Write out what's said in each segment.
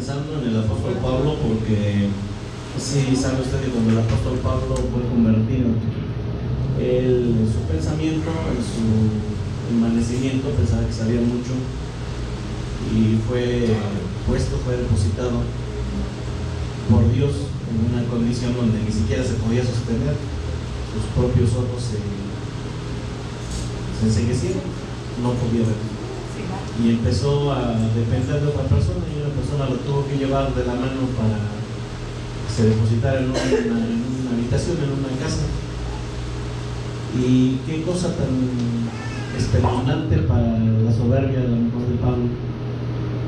pensando en el apóstol Pablo porque sí sabe usted que cuando el apóstol Pablo fue convertido, él, en su pensamiento, en su envanecimiento, pensaba que sabía mucho y fue depositado por Dios en una condición donde ni siquiera se podía sostener. Sus propios ojos se enceguecieron, no podía ver y empezó a depender de otra persona, y una persona lo tuvo que llevar de la mano para que se depositara en una habitación, en una casa. Y qué cosa tan espeluznante para la soberbia a lo mejor de Pablo,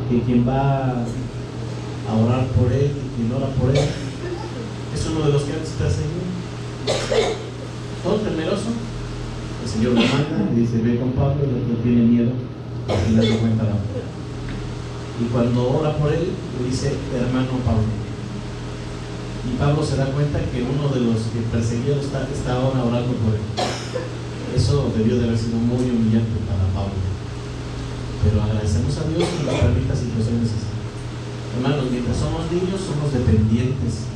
que quien va a orar por él y quien ora por él es uno de los que antes perseguió. Todo temeroso, el Señor lo manda y dice: ve con Pablo. El otro tiene miedo y le da cuenta la hora. Y cuando ora por él, le dice: hermano Pablo. Y Pablo se da cuenta que uno de los que perseguía está ahora orando por él. Eso debió de haber sido muy humillante para Pablo. Pero agradecemos a Dios que nos permita situaciones así. Hermanos, mientras somos niños, somos dependientes.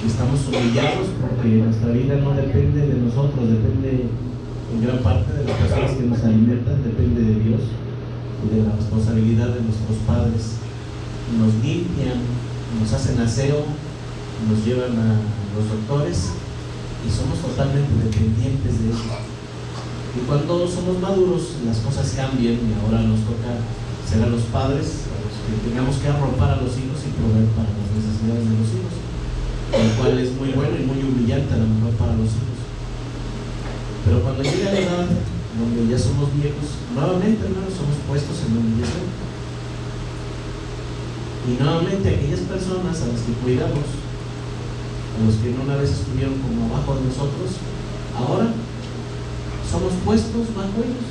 Y estamos humillados porque nuestra vida no depende de nosotros, depende en gran parte de las personas que nos alimentan, depende de Dios y de la responsabilidad de nuestros padres. Nos limpian, nos hacen aseo, nos llevan a los doctores y somos totalmente dependientes de ellos. Y cuando somos maduros, las cosas cambian y ahora nos toca ser a los padres a los que tengamos que arropar a los hijos y proveer para las necesidades de los hijos, el cual es muy bueno y muy humillante a lo mejor para los hijos. Pero cuando llega la edad donde ya somos viejos, nuevamente, hermanos, somos puestos en la humillación. Y nuevamente aquellas personas a las que cuidamos, a los que una vez estuvieron como abajo de nosotros, ahora somos puestos bajo ellos.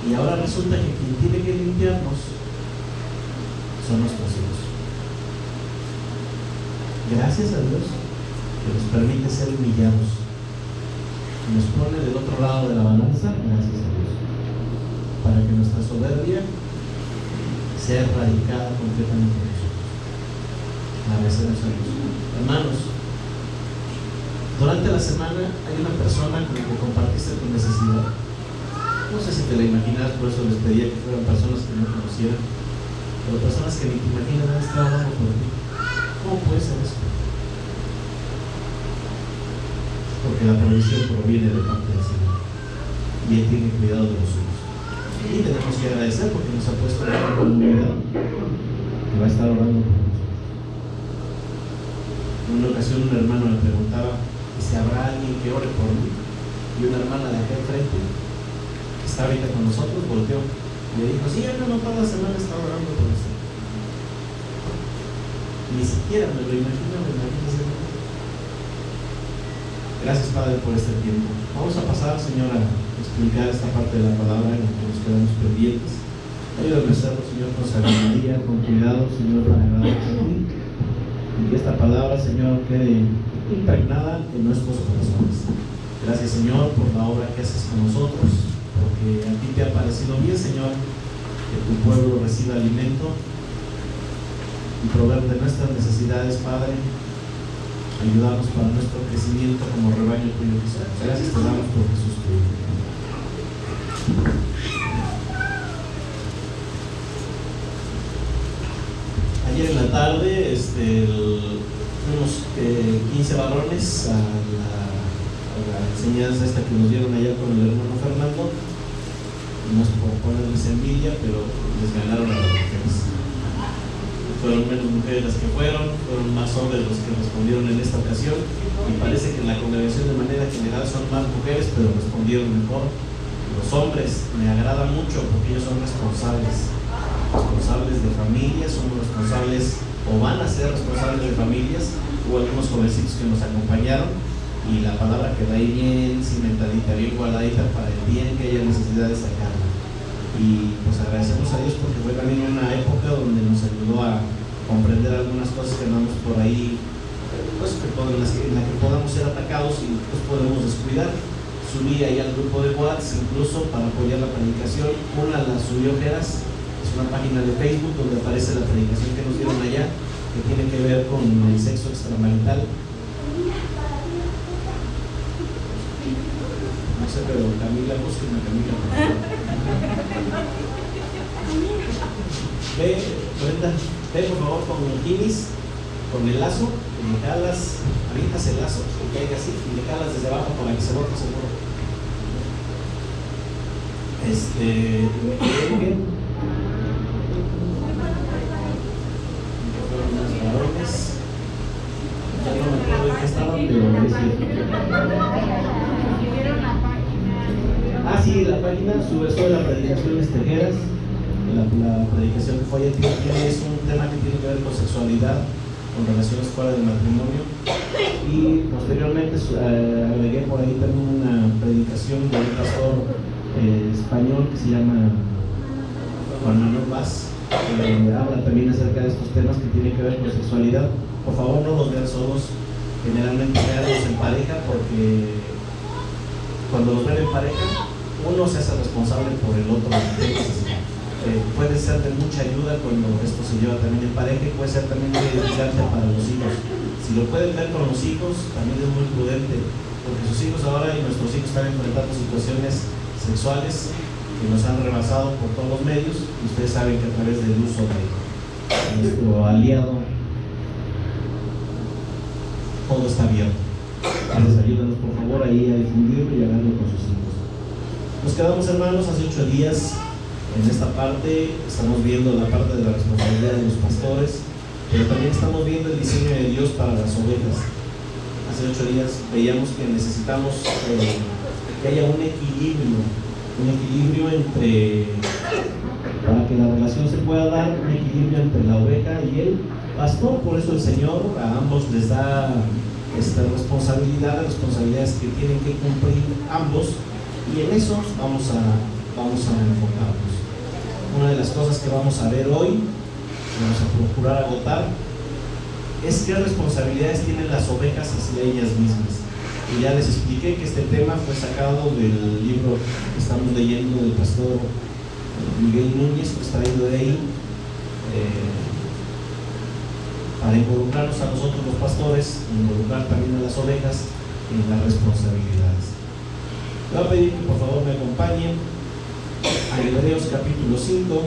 Y ahora resulta que quien tiene que limpiarnos son nuestros hijos. Gracias a Dios que nos permite ser humillados, nos pone del otro lado de la balanza, gracias a Dios, para que nuestra soberbia sea erradicada completamente de nosotros. Agradecemos a Dios. Hermanos, durante la semana hay una persona con la que compartiste tu necesidad. No sé si te la imaginas, por eso les pedía que fueran personas que no conocieran, pero personas que ni te imaginan han estado hablando por ti. ¿Cómo puede ser eso? Porque la provisión proviene de parte del Señor y Él tiene cuidado de los suyos. Y tenemos que agradecer porque nos ha puesto en una comunidad que va a estar orando por nosotros. En una ocasión un hermano me preguntaba si habrá alguien que ore por mí, y una hermana de acá enfrente, que está ahorita con nosotros, volteó y le dijo: sí, hermano, toda la semana está orando por usted. Ni siquiera me lo imagino, Gracias, Padre, por este tiempo. Vamos a pasar, Señor, a explicar esta parte de la palabra en la que nos quedamos pendientes. Ayúdame a hacerlo, Señor, con sabiduría, con cuidado, Señor, para agradarte a ti. Y que esta palabra, Señor, quede impregnada en nuestros corazones. Gracias, Señor, por la obra que haces con nosotros, porque a ti te ha parecido bien, Señor, que tu pueblo reciba alimento y proveer de nuestras necesidades, Padre. Ayudarnos para nuestro crecimiento como rebaño tuyo que somos. Gracias te damos por Jesús tu Hijo. Ayer en la tarde fuimos 15 varones a la enseñanza esta que nos dieron allá con el hermano Fernando. No es por ponerles envidia, pero les ganaron a las mujeres. Fueron menos mujeres las que fueron más hombres los que respondieron en esta ocasión, y parece que en la congregación de manera general son más mujeres, pero respondieron mejor. Los hombres me agrada mucho porque ellos son responsables de familias, son responsables o van a ser responsables de familias. Hubo algunos jovencitos que nos acompañaron y la palabra quedó ahí bien cimentadita, bien guardadita para el bien que haya necesidad de sacarla. Y pues agradecemos a Dios porque fue también una época donde nos ayudó a comprender algunas cosas que andamos por ahí, pues en la que podamos ser atacados y pues podemos descuidar. Subí ahí al grupo de WhatsApp incluso para apoyar la predicación. Una la subió Geras, una página de Facebook donde aparece la predicación que nos dieron allá, que tiene que ver con el sexo extramarital. No sé, pero Camila, búsquenme a Camila, por favor. Ve, Brenda, ve por favor con el Kinis, con el lazo, y le jalas, avientas el lazo, que caiga así, y le jalas desde abajo para que se bote seguro. Bien. Unos varones. Ya no me acuerdo en qué estaban, pero es cierto. Ah, sí, la página sube sobre la predicación Tejeras. La predicación que fue ayer es un tema que tiene que ver con sexualidad, con relaciones fuera del matrimonio. Y posteriormente agregué por ahí también una predicación de un pastor español que se llama Juan Manuel Vaz, que habla también acerca de estos temas que tienen que ver con sexualidad. Por favor, no los vean solos, generalmente veanlos en pareja, porque cuando los ven en pareja, uno se hace responsable por el otro. Puede ser de mucha ayuda cuando esto se lleva también en pareja, y puede ser también muy edificante para los hijos. Si lo pueden ver con los hijos, también es muy prudente, porque sus hijos ahora y nuestros hijos están enfrentando situaciones sexuales que nos han rebasado por todos los medios, y ustedes saben que a través del uso de nuestro aliado todo está abierto. Entonces ayúdanos por favor ahí a difundirlo y a hablarlo con sus hijos. Nos quedamos, hermanos, hace 8 días en esta parte. Estamos viendo la parte de la responsabilidad de los pastores, pero también estamos viendo el diseño de Dios para las ovejas. Hace 8 días veíamos que necesitamos que haya un equilibrio entre, para que la relación se pueda dar, un equilibrio entre la oveja y el pastor. Por eso el Señor a ambos les da responsabilidades que tienen que cumplir ambos, y en eso vamos a enfocarnos. Una de las cosas que vamos a ver hoy, vamos a procurar agotar, es qué responsabilidades tienen las ovejas hacia ellas mismas. Y ya les expliqué que este tema fue sacado del libro que estamos leyendo del pastor Miguel Núñez, pues traído de ahí, para involucrarnos a nosotros los pastores, involucrar también a las ovejas en las responsabilidades. Le voy a pedir que por favor me acompañen a Hebreos capítulo 5,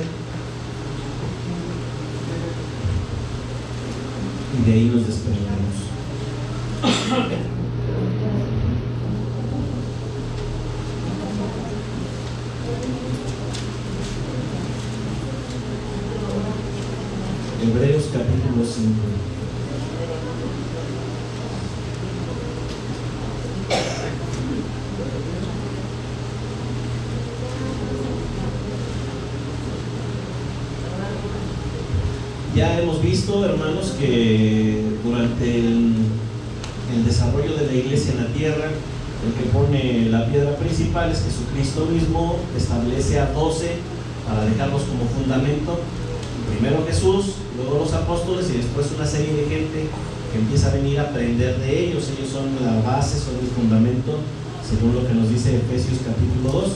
y de ahí nos desprendemos. Hebreos capítulo 5. Ya hemos visto, hermanos, que durante el desarrollo de la iglesia en la tierra, el que pone la piedra principal es Jesucristo mismo. Establece a 12 para dejarlos como fundamento. Primero Jesús, luego los apóstoles, y después una serie de gente que empieza a venir a aprender de ellos. Ellos son la base, son el fundamento, según lo que nos dice Efesios capítulo 2.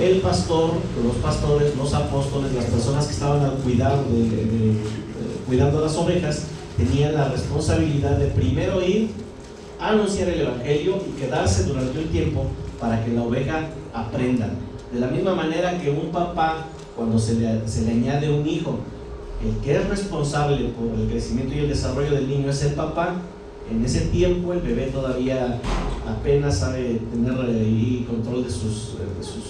El pastor, los pastores, los apóstoles, las personas que estaban al cuidado cuidando las ovejas, tenían la responsabilidad de primero ir a anunciar el evangelio y quedarse durante un tiempo para que la oveja aprenda. De la misma manera que un papá, cuando se le añade un hijo, el que es responsable por el crecimiento y el desarrollo del niño es el papá. En ese tiempo el bebé todavía apenas sabe tener control de sus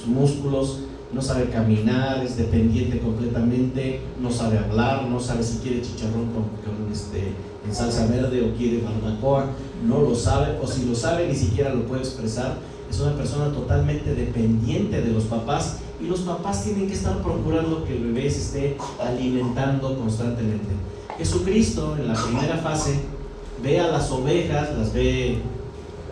músculos, no sabe caminar, es dependiente completamente, no sabe hablar, no sabe si quiere chicharrón en salsa verde o quiere barbacoa, no lo sabe, o si lo sabe ni siquiera lo puede expresar. Es una persona totalmente dependiente de los papás, y los papás tienen que estar procurando que el bebé se esté alimentando constantemente. Jesucristo en la primera fase ve a las ovejas, las ve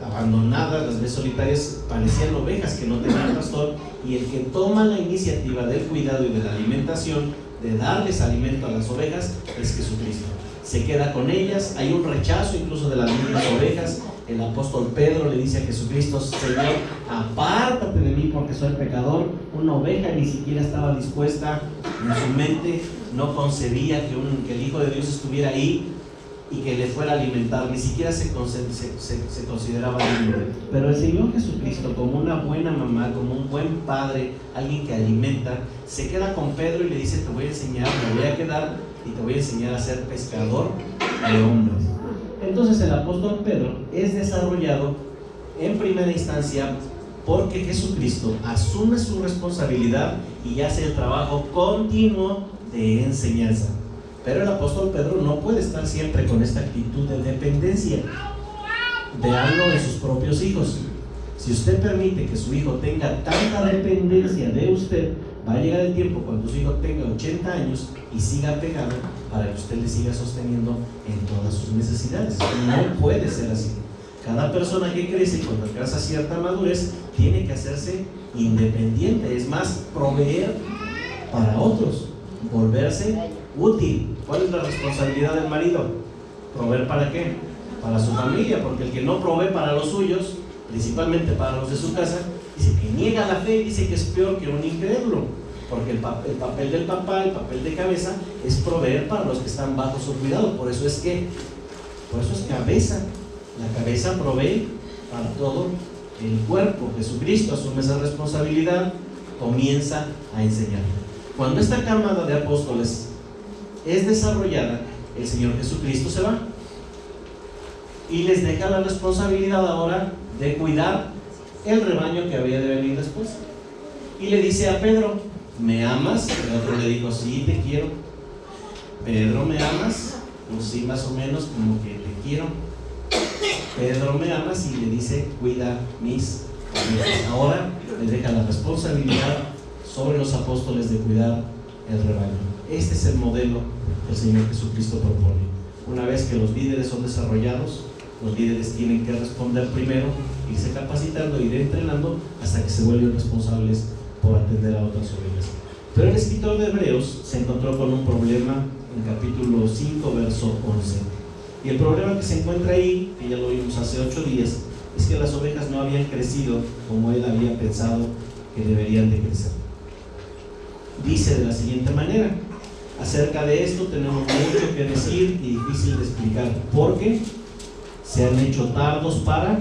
abandonadas, las ve solitarias, parecían ovejas que no tenían pastor, y el que toma la iniciativa del cuidado y de la alimentación, de darles alimento a las ovejas, es Jesucristo. Se queda con ellas, hay un rechazo incluso de las mismas ovejas, El apóstol Pedro le dice a Jesucristo: Señor, apártate de mí porque soy pecador. Una oveja ni siquiera estaba dispuesta, en su mente no concebía que el Hijo de Dios estuviera ahí y que le fuera a alimentar, ni siquiera se consideraba digno. Pero el Señor Jesucristo, como una buena mamá, como un buen padre, alguien que alimenta, se queda con Pedro y le dice: te voy a enseñar, me voy a quedar y te voy a enseñar a ser pescador de hombres. Entonces el apóstol Pedro es desarrollado en primera instancia porque Jesucristo asume su responsabilidad y hace el trabajo continuo de enseñanza. Pero el apóstol Pedro no puede estar siempre con esta actitud de dependencia. Veanlo de sus propios hijos. Si usted permite que su hijo tenga tanta dependencia de usted, va a llegar el tiempo cuando su hijo tenga 80 años y siga pegado para que usted le siga sosteniendo en todas sus necesidades. No puede ser así. Cada persona que crece, cuando alcanza cierta madurez, tiene que hacerse independiente. Es más, proveer para otros, volverse útil. ¿Cuál es la responsabilidad del marido? ¿Proveer para qué? Para su familia, porque el que no provee para los suyos, principalmente para los de su casa, dice que niega la fe y dice que es peor que un incrédulo, porque el papel del papá, el papel de cabeza, es proveer para los que están bajo su cuidado. Por eso es cabeza. La cabeza provee para todo el cuerpo. Jesucristo asume esa responsabilidad, comienza a enseñar. Cuando esta cámara de apóstoles es desarrollada, el Señor Jesucristo se va y les deja la responsabilidad ahora de cuidar el rebaño que había de venir después. Y le dice a Pedro: ¿me amas? El otro le dijo: sí, te quiero. Pedro, ¿me amas? Pues sí, más o menos, como que te quiero. Pedro, ¿me amas? Y le dice: cuida mis ovejas. Ahora le deja la responsabilidad sobre los apóstoles de cuidar el rebaño. Este es el modelo que el Señor Jesucristo propone. Una vez que los líderes son desarrollados, los líderes tienen que responder primero, irse capacitando, ir entrenando hasta que se vuelven responsables por atender a otras ovejas. Pero el escritor de Hebreos se encontró con un problema en capítulo 5, verso 11. Y el problema que se encuentra ahí, que ya lo vimos hace 8 días, es que las ovejas no habían crecido como él había pensado que deberían de crecer. Dice de la siguiente manera: acerca de esto tenemos mucho que decir y difícil de explicar, porque se han hecho tardos para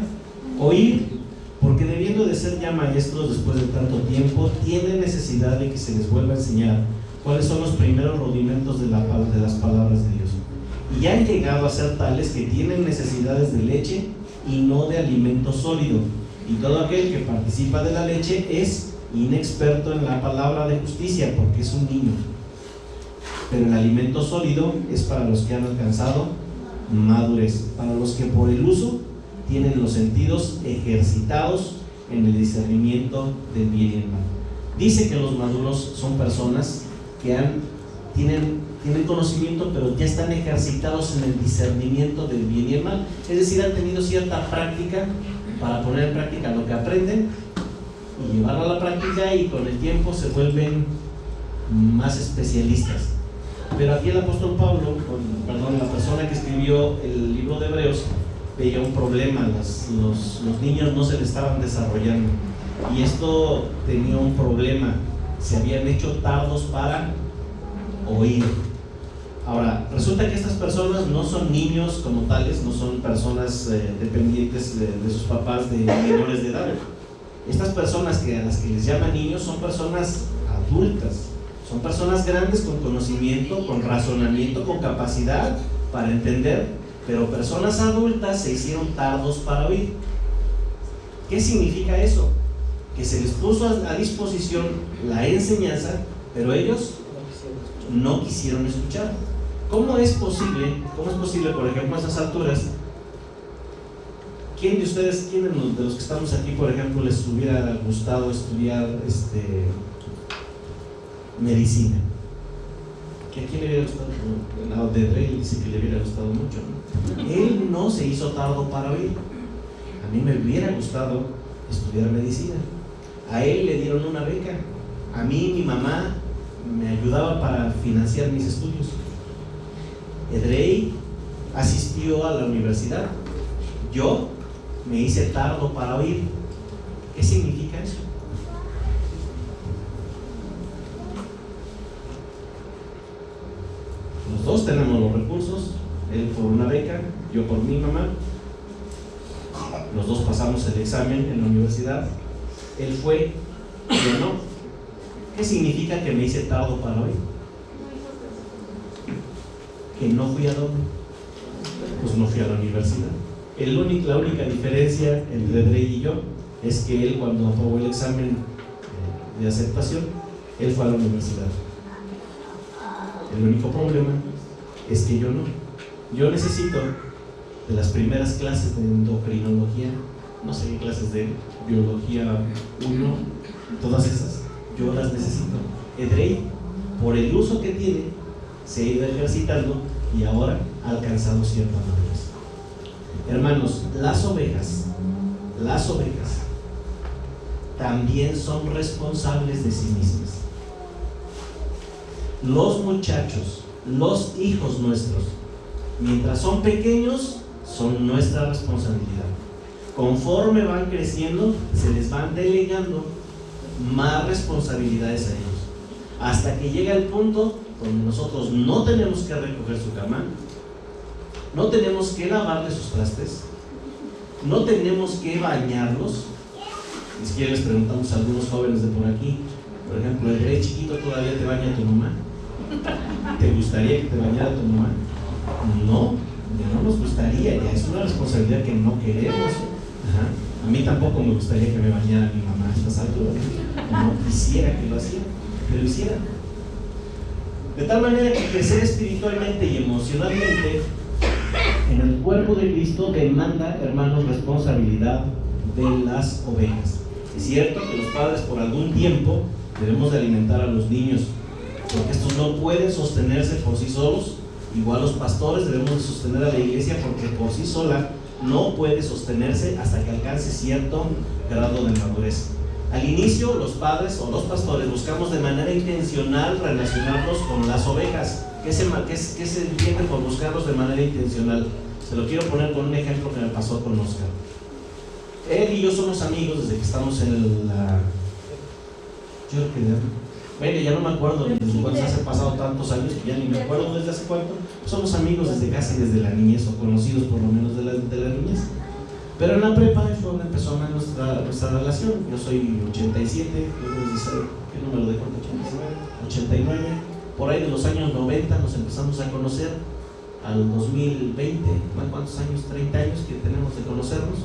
oír, porque debiendo de ser ya maestros después de tanto tiempo, tienen necesidad de que se les vuelva a enseñar cuáles son los primeros rudimentos de las palabras de Dios. Y han llegado a ser tales que tienen necesidades de leche y no de alimento sólido. Y todo aquel que participa de la leche es inexperto en la palabra de justicia, porque es un niño. Pero el alimento sólido es para los que han alcanzado madurez, para los que por el uso tienen los sentidos ejercitados en el discernimiento del bien y el mal. Dice que los maduros son personas que tienen conocimiento, pero ya están ejercitados en el discernimiento del bien y el mal. Es decir, han tenido cierta práctica para poner en práctica lo que aprenden y llevarlo a la práctica, y con el tiempo se vuelven más especialistas. Pero aquí el apóstol Pablo, la persona que escribió el libro de Hebreos, veía un problema. Los niños no se le estaban desarrollando, y esto tenía un problema: se habían hecho tardos para oír. Ahora, resulta que estas personas no son niños como tales, no son personas dependientes de sus papás de menores de edad. Estas personas a las que les llaman niños son personas adultas, son personas grandes con conocimiento, con razonamiento, con capacidad para entender, pero personas adultas se hicieron tardos para oír. ¿Qué significa eso? Que se les puso a disposición la enseñanza, pero ellos no quisieron escuchar. ¿Cómo es posible, por ejemplo, a esas alturas? ¿Quién de ustedes, de los que estamos aquí, por ejemplo, les hubiera gustado estudiar medicina? ¿A quién le hubiera gustado? No, de Drey dice que le hubiera gustado mucho, ¿no? Él no se hizo tardo para oír. A mí me hubiera gustado estudiar medicina. A él le dieron una beca. A mí mi mamá me ayudaba para financiar mis estudios. Edrey asistió a la universidad. Yo me hice tardo para oír. ¿Qué significa eso? Los dos tenemos los recursos, él por una beca, yo por mi mamá. Los dos pasamos el examen en la universidad. Él fue, yo no. ¿Qué significa que me hice tardo para oír? Que no fui a dónde. Pues no fui a la universidad. La única diferencia entre Drey y yo es que él, cuando aprobó el examen de aceptación, él fue a la universidad. El único problema es que yo no. Yo necesito de las primeras clases de endocrinología, no sé qué clases de biología 1, todas esas, yo las necesito. Drey, por el uso que tiene, se ha ido ejercitando y ahora ha alcanzado cierta madurez. Hermanos, las ovejas también son responsables de sí mismas. Los muchachos, los hijos nuestros, mientras son pequeños, son nuestra responsabilidad. Conforme van creciendo, se les van delegando más responsabilidades a ellos, hasta que llega el punto donde nosotros no tenemos que recoger su cama, no tenemos que lavarle sus trastes, no tenemos que bañarlos. Ni siquiera les preguntamos a algunos jóvenes de por aquí, por ejemplo, ¿el rey chiquito todavía te baña tu mamá? ¿Te gustaría que te bañara tu mamá? No, ya no nos gustaría, ya es una responsabilidad que no queremos. Ajá. A mí tampoco me gustaría que me bañara mi mamá a estas alturas. No quisiera que lo hiciera. De tal manera que crecer espiritualmente y emocionalmente en el cuerpo de Cristo demanda, hermanos, responsabilidad de las ovejas. Es cierto que los padres por algún tiempo debemos de alimentar a los niños, porque estos no pueden sostenerse por sí solos. Igual los pastores debemos de sostener a la iglesia, porque por sí sola no puede sostenerse hasta que alcance cierto grado de madurez. Al inicio, los padres o los pastores buscamos de manera intencional relacionarnos con las ovejas. ¿Qué se entiende por buscarlos de manera intencional? Se lo quiero poner con un ejemplo que me pasó con Oscar. Él y yo somos amigos desde que estamos en la... Bueno, ya no me acuerdo desde cuándo, hace pasado tantos años que ya ni me acuerdo desde hace cuánto. Somos amigos desde la niñez, o conocidos por lo menos de la niñez. Pero en la prepa fue donde empezó nuestra relación. Yo soy 87, ¿qué número de cuánto? 89. Por ahí de los años 90 nos empezamos a conocer, al 2020, ¿cuántos años? 30 años que tenemos de conocernos.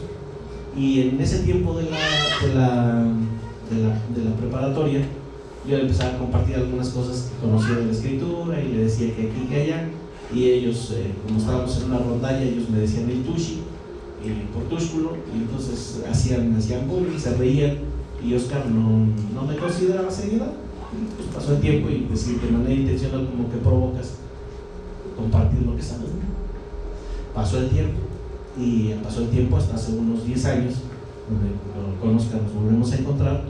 Y en ese tiempo de la preparatoria, yo le empezaba a compartir algunas cosas que conocía de la escritura y le decía que aquí, que allá. Y ellos, como estábamos en una rondalla, ellos me decían el tushi, por túsculo, y entonces hacían bullying, se reían, y Oscar no me consideraba seriedad. Pues pasó el tiempo y decir de manera intencional como que provocas compartir lo que sabes, ¿no? Pasó el tiempo hasta hace unos 10 años, donde con Oscar nos volvemos a encontrar,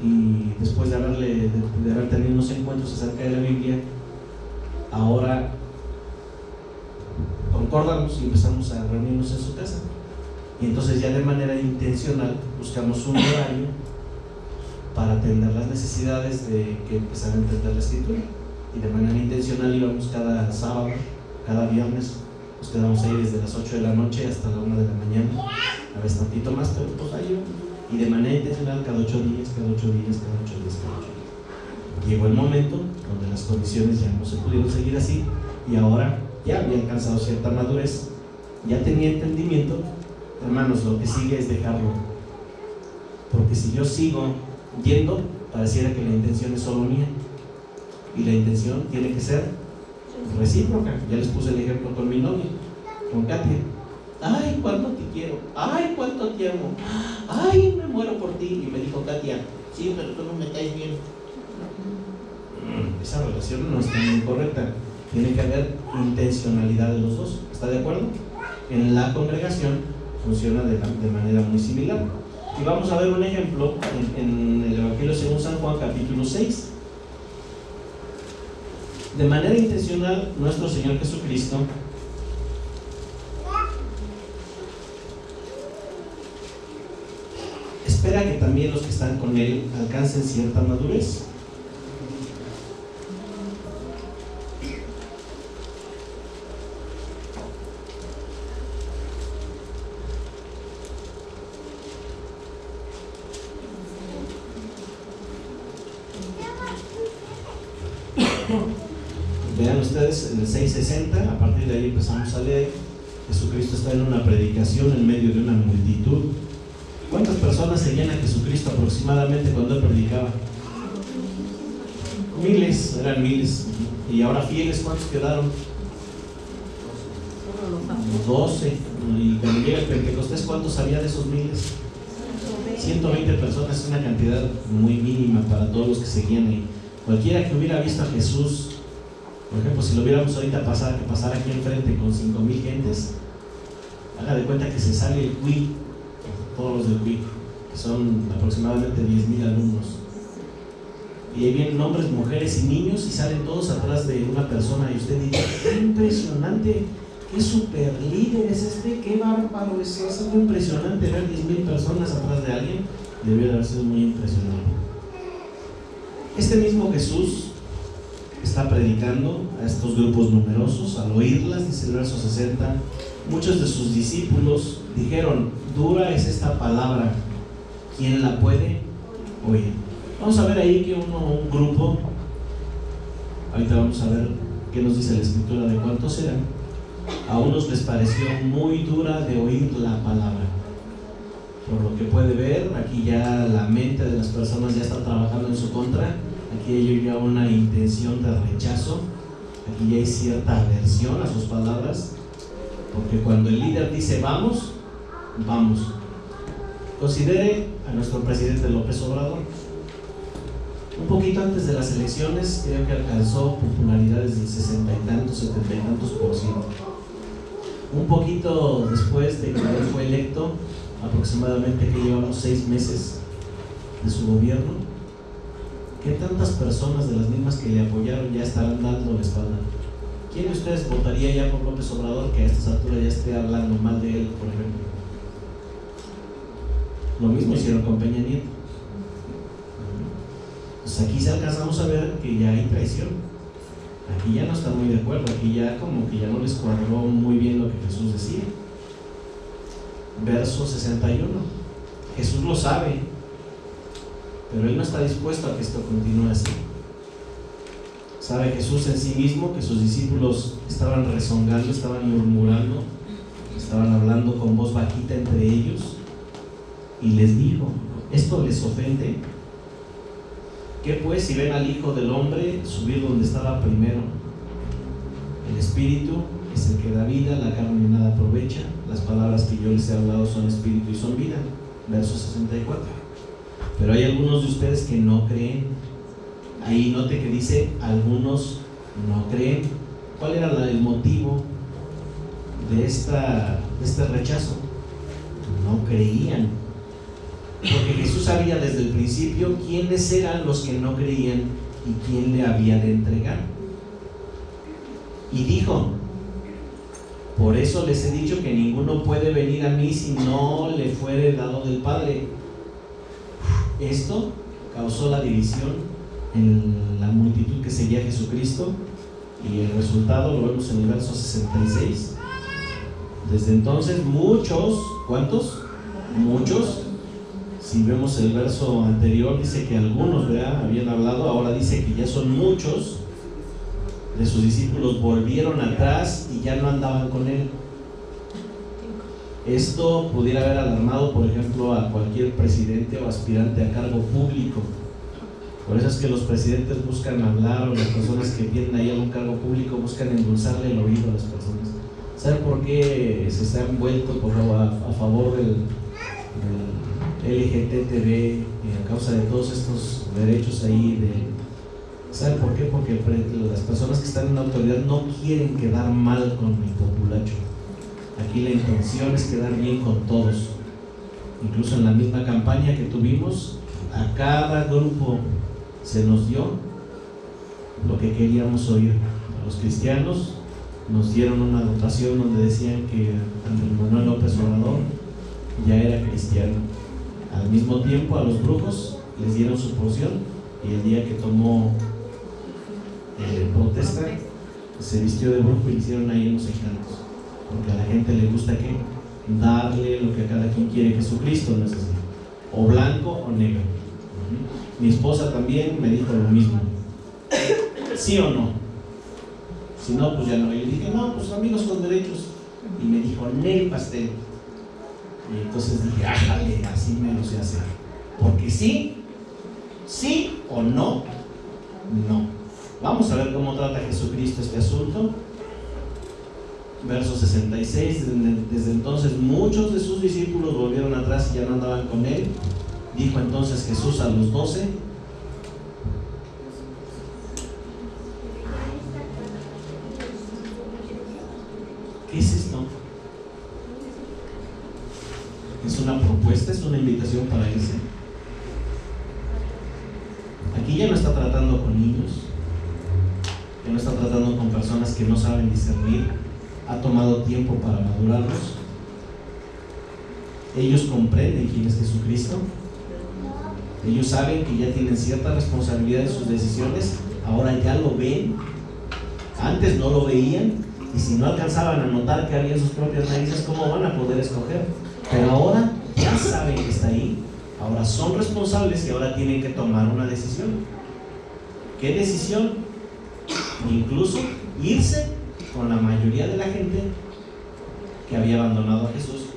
y después de haber tenido unos encuentros acerca de la Biblia, ahora concordamos y empezamos a reunirnos en su casa, y entonces ya de manera intencional buscamos un horario para atender las necesidades de que empezaran a entender la escritura, y de manera intencional íbamos cada sábado, cada viernes, nos quedamos ahí desde las 8 de la noche hasta la 1 de la mañana, a veces tantito más, pero pues ahí íbamos, y de manera intencional cada 8 días. Llegó el momento donde las condiciones ya no se pudieron seguir así, y ahora ya había alcanzado cierta madurez, ya tenía entendimiento. Hermanos, lo que sigue es dejarlo, porque si yo sigo yendo, pareciera que la intención es solo mía, y la intención tiene que ser recíproca. Ya les puse el ejemplo con mi novia, con Katia. Ay, cuánto te quiero, ay, cuánto te amo, ay, me muero por ti. Y me dijo Katia, sí, pero tú no me caes bien. Esa relación no está muy correcta. Tiene que haber intencionalidad de los dos. ¿Está de acuerdo? En la congregación funciona de manera muy similar. Y vamos a ver un ejemplo en el Evangelio según San Juan, capítulo 6. De manera intencional, nuestro Señor Jesucristo espera que también los que están con él alcancen cierta madurez. Vean ustedes en el 6:60, a partir de ahí empezamos a leer. Jesucristo está en una predicación en medio de una multitud. ¿Cuántas personas seguían a Jesucristo aproximadamente cuando él predicaba? Miles, eran miles. Y ahora fieles, ¿cuántos quedaron? 12. Y cuando llega el Pentecostés, ¿cuántos había de esos miles? 120 personas, es una cantidad muy mínima para todos los que seguían ahí. Cualquiera que hubiera visto a Jesús, por ejemplo, si lo viéramos ahorita pasar, que pasara aquí enfrente con 5,000 gentes, haga de cuenta que se sale el CUI, todos los del CUI, que son aproximadamente 10,000 alumnos. Y ahí vienen hombres, mujeres y niños y salen todos atrás de una persona y usted dice, qué impresionante, qué super líder es este, qué bárbaro es eso, es muy impresionante ver 10,000 personas atrás de alguien, debió de haber sido muy impresionante. Este mismo Jesús está predicando a estos grupos numerosos. Al oírlas, dice el verso 60, muchos de sus discípulos dijeron, dura es esta palabra, ¿quién la puede oír? Vamos a ver ahí que un grupo, ahorita vamos a ver qué nos dice la escritura de cuántos eran. A unos les pareció muy dura de oír la palabra. Por lo que puede ver, aquí ya la mente de las personas ya está trabajando en su contra. Aquí hay ya una intención de rechazo. Aquí ya hay cierta aversión a sus palabras. Porque cuando el líder dice vamos, vamos. Considere a nuestro presidente López Obrador. Un poquito antes de las elecciones, creo que alcanzó popularidades del 60 y tantos, 70 y tantos %. Un poquito después de que él fue electo, aproximadamente que llevamos 6 meses de su gobierno, ¿qué tantas personas de las mismas que le apoyaron ya estarán dando la espalda? ¿Quién de ustedes votaría ya por López Obrador que a estas alturas ya esté hablando mal de él, por ejemplo? Lo mismo hicieron con Peña Nieto. Pues aquí se alcanzamos a ver que ya hay traición. Aquí ya no están muy de acuerdo, aquí ya como que ya no les cuadró muy bien lo que Jesús decía. Verso 61. Jesús lo sabe, pero él no está dispuesto a que esto continúe así. Sabe Jesús en sí mismo que sus discípulos estaban rezongando, estaban murmurando, estaban hablando con voz bajita entre ellos, y les dijo, ¿esto les ofende? ¿Qué pues si ven al Hijo del Hombre subir donde estaba primero? El Espíritu es el que da vida, la carne nada aprovecha. Las palabras que yo les he hablado son espíritu y son vida. Verso 64. Pero hay algunos de ustedes que no creen. Ahí note que dice, algunos no creen. ¿Cuál era el motivo de este rechazo? No creían. Porque Jesús sabía desde el principio quiénes eran los que no creían y quién le había de entregar. Y dijo, por eso les he dicho que ninguno puede venir a mí si no le fuere dado del Padre. Esto causó la división en la multitud que seguía a Jesucristo, y el resultado lo vemos en el verso 66. Desde entonces muchos, ¿cuántos? Muchos. Si vemos el verso anterior, dice que algunos, ¿verdad?, habían hablado, ahora dice que ya son muchos de sus discípulos volvieron atrás y ya no andaban con él. Esto pudiera haber alarmado, por ejemplo, a cualquier presidente o aspirante a cargo público. Por eso es que los presidentes buscan hablar, o las personas que tienen ahí algún cargo público buscan endulzarle el oído a las personas. ¿Saben por qué se han vuelto a favor del LGTB a causa de todos estos derechos ahí? ¿Saben por qué? Porque las personas que están en la autoridad no quieren quedar mal con el populacho. Aquí la intención es quedar bien con todos. Incluso en la misma campaña que tuvimos, a cada grupo se nos dio lo que queríamos oír. A los cristianos nos dieron una dotación donde decían que Andrés Manuel López Obrador ya era cristiano. Al mismo tiempo a los brujos les dieron su porción, y el día que tomó protesta, se vistió de brujo y le hicieron ahí unos encantos, porque a la gente le gusta que darle lo que a cada quien quiere. Jesucristo no es así, o blanco o negro. Mi esposa también me dijo lo mismo, ¿sí o no? Si no, pues ya no. Y le dije, no, pues amigos con derechos. Y me dijo, Nel pastel. Y entonces dije, ájale, así me lo sé hacer. Porque sí o no, no. Vamos a ver cómo trata Jesucristo este asunto. Verso 66, desde entonces muchos de sus discípulos volvieron atrás y ya no andaban con él. Dijo entonces Jesús a los 12: ¿qué es esto? ¿Es una propuesta? ¿Es una invitación para irse? Aquí ya no está tratando con niños, ya no está tratando con personas que no saben discernir. Ha tomado tiempo para madurarlos. Ellos comprenden quién es Jesucristo. Ellos saben que ya tienen cierta responsabilidad en sus decisiones. Ahora ya lo ven. Antes no lo veían, y si no alcanzaban a notar que había en sus propias narices, ¿cómo van a poder escoger? Pero ahora ya saben que está ahí. Ahora son responsables y ahora tienen que tomar una decisión. ¿Qué decisión? Incluso irse con la mayoría de la gente que había abandonado a Jesús.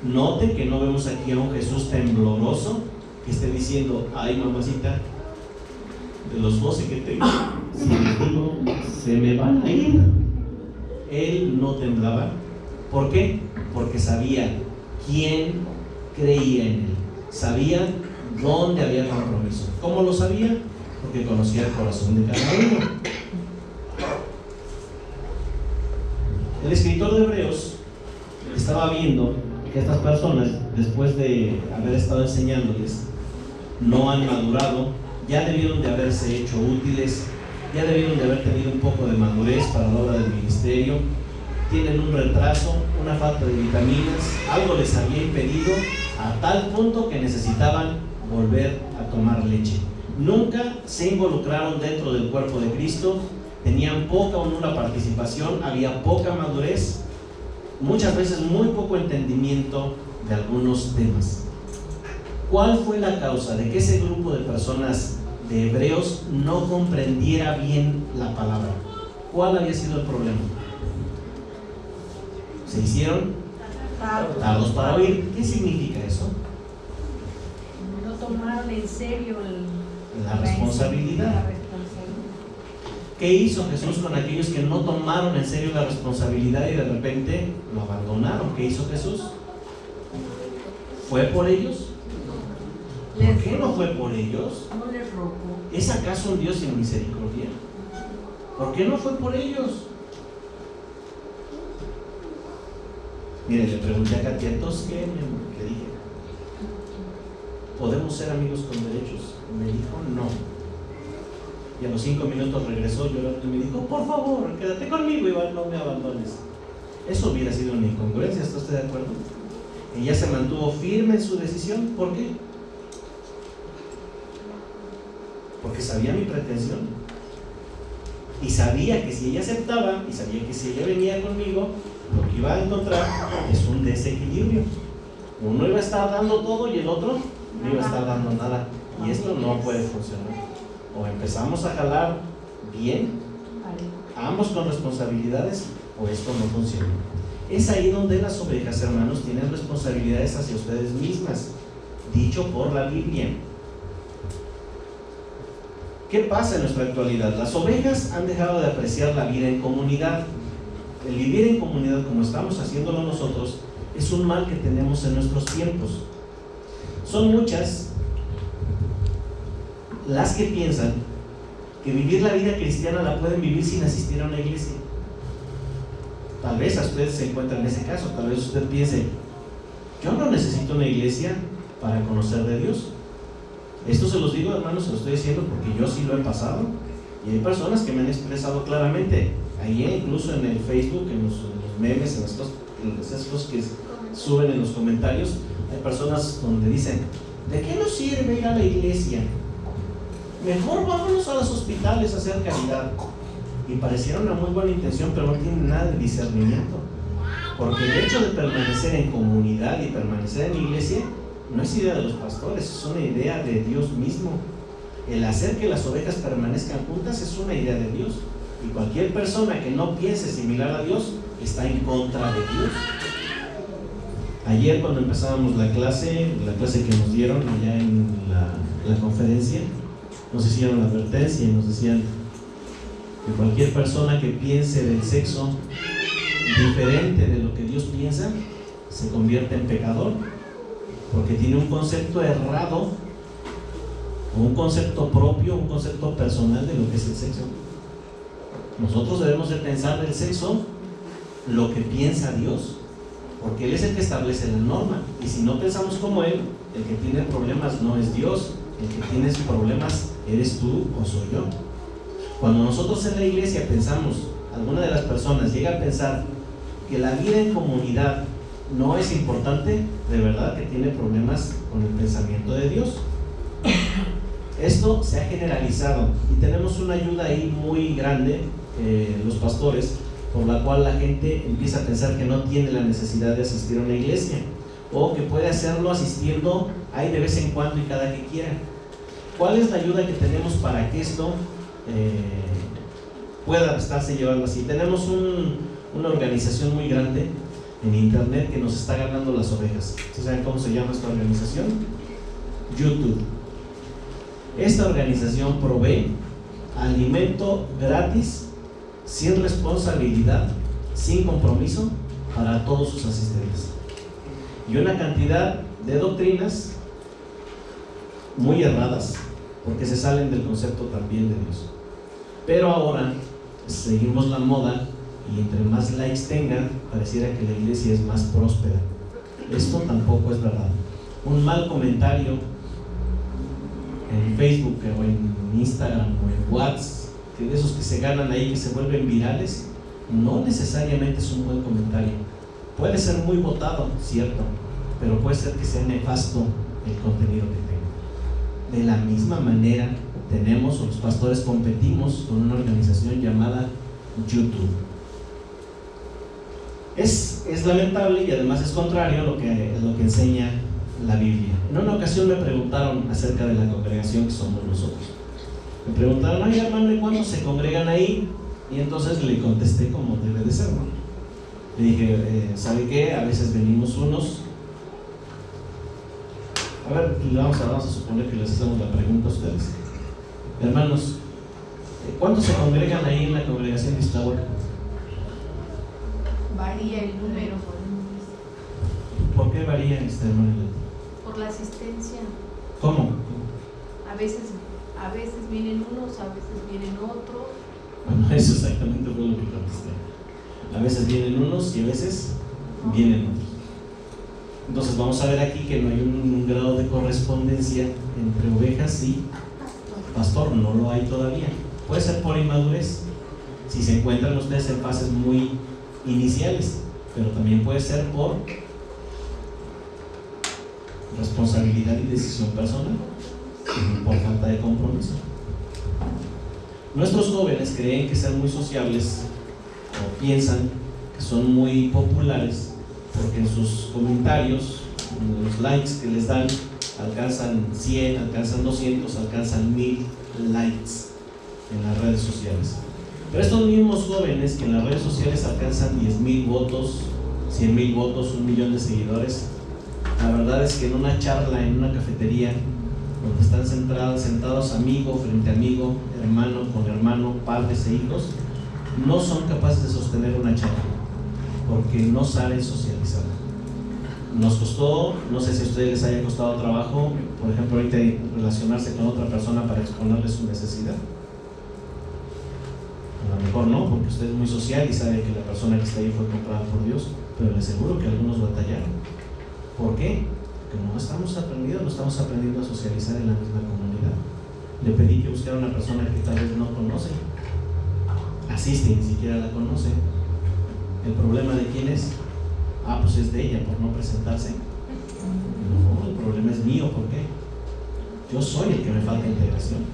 Noten que no vemos aquí a un Jesús tembloroso que esté diciendo: ay, mamacita, de los 12 que tengo, si les digo, se me van a ir. Él no temblaba. ¿Por qué? Porque sabía quién creía en él, sabía dónde había compromiso. ¿Cómo lo sabía? Porque conocía el corazón de cada uno. El escritor de Hebreos estaba viendo que estas personas, después de haber estado enseñándoles, no han madurado. Ya debieron de haberse hecho útiles, ya debieron de haber tenido un poco de madurez para la obra del ministerio. Tienen un retraso, una falta de vitaminas, algo les había impedido a tal punto que necesitaban volver a tomar leche. Nunca se involucraron dentro del cuerpo de Cristo, tenían poca o nula participación, había poca madurez, muchas veces muy poco entendimiento de algunos temas. ¿Cuál fue la causa de que ese grupo de personas de Hebreos no comprendiera bien la palabra? ¿Cuál había sido el problema? Se hicieron tardos para oír. ¿Qué significa eso? No tomaron en serio la responsabilidad. ¿Qué hizo Jesús con aquellos que no tomaron en serio la responsabilidad y de repente lo abandonaron? ¿Qué hizo Jesús? ¿Fue por ellos? ¿Por qué no fue por ellos? No les rogó. ¿Es acaso un Dios sin misericordia? ¿Por qué no fue por ellos? Mire, le pregunté a Katia, ¿entonces qué? Le dije, ¿podemos ser amigos con derechos? Y me dijo, no. Y a los 5 minutos regresó llorando y me dijo, por favor, quédate conmigo, Iván, no me abandones. Eso hubiera sido una incongruencia, ¿está usted de acuerdo? Ella se mantuvo firme en su decisión. ¿Por qué? Porque sabía mi pretensión. Y sabía que si ella aceptaba, y sabía que si ella venía conmigo, lo que iba a encontrar es un desequilibrio. Uno iba a estar dando todo y el otro no iba a estar dando nada. Y esto no puede funcionar. O empezamos a jalar bien, ambos con responsabilidades, o esto no funciona. Es ahí donde las ovejas, hermanos, tienen responsabilidades hacia ustedes mismas, dicho por la Biblia. ¿Qué pasa en nuestra actualidad? Las ovejas han dejado de apreciar la vida en comunidad. El vivir en comunidad, como estamos haciéndolo nosotros, es un mal que tenemos en nuestros tiempos. Son muchas las que piensan que vivir la vida cristiana la pueden vivir sin asistir a una iglesia. Tal vez a usted se encuentra en ese caso. Tal vez usted piense, yo no necesito una iglesia para conocer de Dios. Esto se los digo, hermanos, se lo estoy diciendo porque yo sí lo he pasado, y hay personas que me han expresado claramente, ahí incluso en el Facebook, en los memes, en esas cosas que suben en los comentarios, hay personas donde dicen: ¿de qué nos sirve ir a la iglesia? Mejor vámonos a los hospitales a hacer caridad. Y pareciera una muy buena intención, pero no tiene nada de discernimiento. Porque el hecho de permanecer en comunidad y permanecer en iglesia no es idea de los pastores, es una idea de Dios mismo. El hacer que las ovejas permanezcan juntas es una idea de Dios. Y cualquier persona que no piense similar a Dios está en contra de Dios. Ayer, cuando empezábamos la clase que nos dieron allá en la conferencia, nos hicieron la advertencia y nos decían que cualquier persona que piense del sexo diferente de lo que Dios piensa se convierte en pecador, porque tiene un concepto errado, o un concepto propio, un concepto personal de lo que es el sexo. Nosotros debemos de pensar del sexo lo que piensa Dios, porque Él es el que establece la norma. Y si no pensamos como Él, el que tiene problemas no es Dios, el que tiene problemas eres tú o soy yo. Cuando nosotros en la iglesia pensamos, alguna de las personas llega a pensar que la vida en comunidad no es importante, de verdad que tiene problemas con el pensamiento de Dios. Esto se ha generalizado y tenemos una ayuda ahí muy grande, los pastores, por la cual la gente empieza a pensar que no tiene la necesidad de asistir a una iglesia, o que puede hacerlo asistiendo ahí de vez en cuando y cada que quiera. ¿Cuál es la ayuda que tenemos para que esto pueda estarse llevando así? Tenemos una organización muy grande en internet que nos está ganando las ovejas. ¿Saben cómo se llama esta organización? YouTube. Esta organización provee alimento gratis, sin responsabilidad, sin compromiso para todos sus asistentes, y una cantidad de doctrinas muy erradas, porque se salen del concepto también de Dios. Pero ahora seguimos la moda, y entre más likes tengan, pareciera que la iglesia es más próspera. Esto tampoco es verdad. Un mal comentario en Facebook o en Instagram o en WhatsApp, que de esos que se ganan ahí, que se vuelven virales, no necesariamente es un buen comentario. Puede ser muy votado, cierto, pero puede ser que sea nefasto el contenido que tenga. De la misma manera tenemos, o los pastores competimos con una organización llamada YouTube. Es lamentable y además es contrario a lo que enseña la Biblia. En una ocasión me preguntaron acerca de la congregación que somos nosotros. Me preguntaron: oye, hermano, ¿y cuándo se congregan ahí? Y entonces le contesté como debe de ser, ¿no? Le dije: ¿sabe qué? A veces venimos unos. A ver, vamos a suponer que les hacemos la pregunta a ustedes. Hermanos, ¿cuántos se congregan ahí en la congregación de Iztahua? Varía el número. ¿Por qué varía, hermano? Por la asistencia. ¿Cómo? A veces vienen unos, a veces vienen otros. Bueno, eso exactamente fue lo que contesté. A veces vienen unos y a veces vienen otros. Entonces vamos a ver aquí que no hay un grado de correspondencia entre ovejas y pastor. No lo hay todavía. Puede ser por inmadurez, si se encuentran ustedes en fases muy iniciales, pero también puede ser por responsabilidad y decisión personal, por falta de compromiso. Nuestros jóvenes creen que ser muy sociables, o piensan que son muy populares, porque en sus comentarios, en los likes que les dan, alcanzan 100, alcanzan 200, alcanzan 1000 likes en las redes sociales. Pero estos mismos jóvenes que en las redes sociales alcanzan 10,000 votos, 100,000 votos, 1,000,000 de seguidores, la verdad es que en una charla, en una cafetería, donde están sentados amigo frente a amigo, hermano con hermano, padres e hijos, no son capaces de sostener una charla, porque no saben socializar. Nos costó, no sé si a ustedes les haya costado trabajo, por ejemplo, ahorita relacionarse con otra persona para exponerle su necesidad. A lo mejor no, porque usted es muy social y sabe que la persona que está ahí fue comprada por Dios, pero le aseguro que algunos batallaron. ¿Por qué? Porque no estamos aprendiendo a socializar en la misma comunidad. Le pedí que buscara una persona que tal vez no conoce, asiste y ni siquiera la conoce. ¿El problema de quién es? Ah, pues es de ella por no presentarse. No, el problema es mío, ¿por qué? Yo soy el que me falta integración.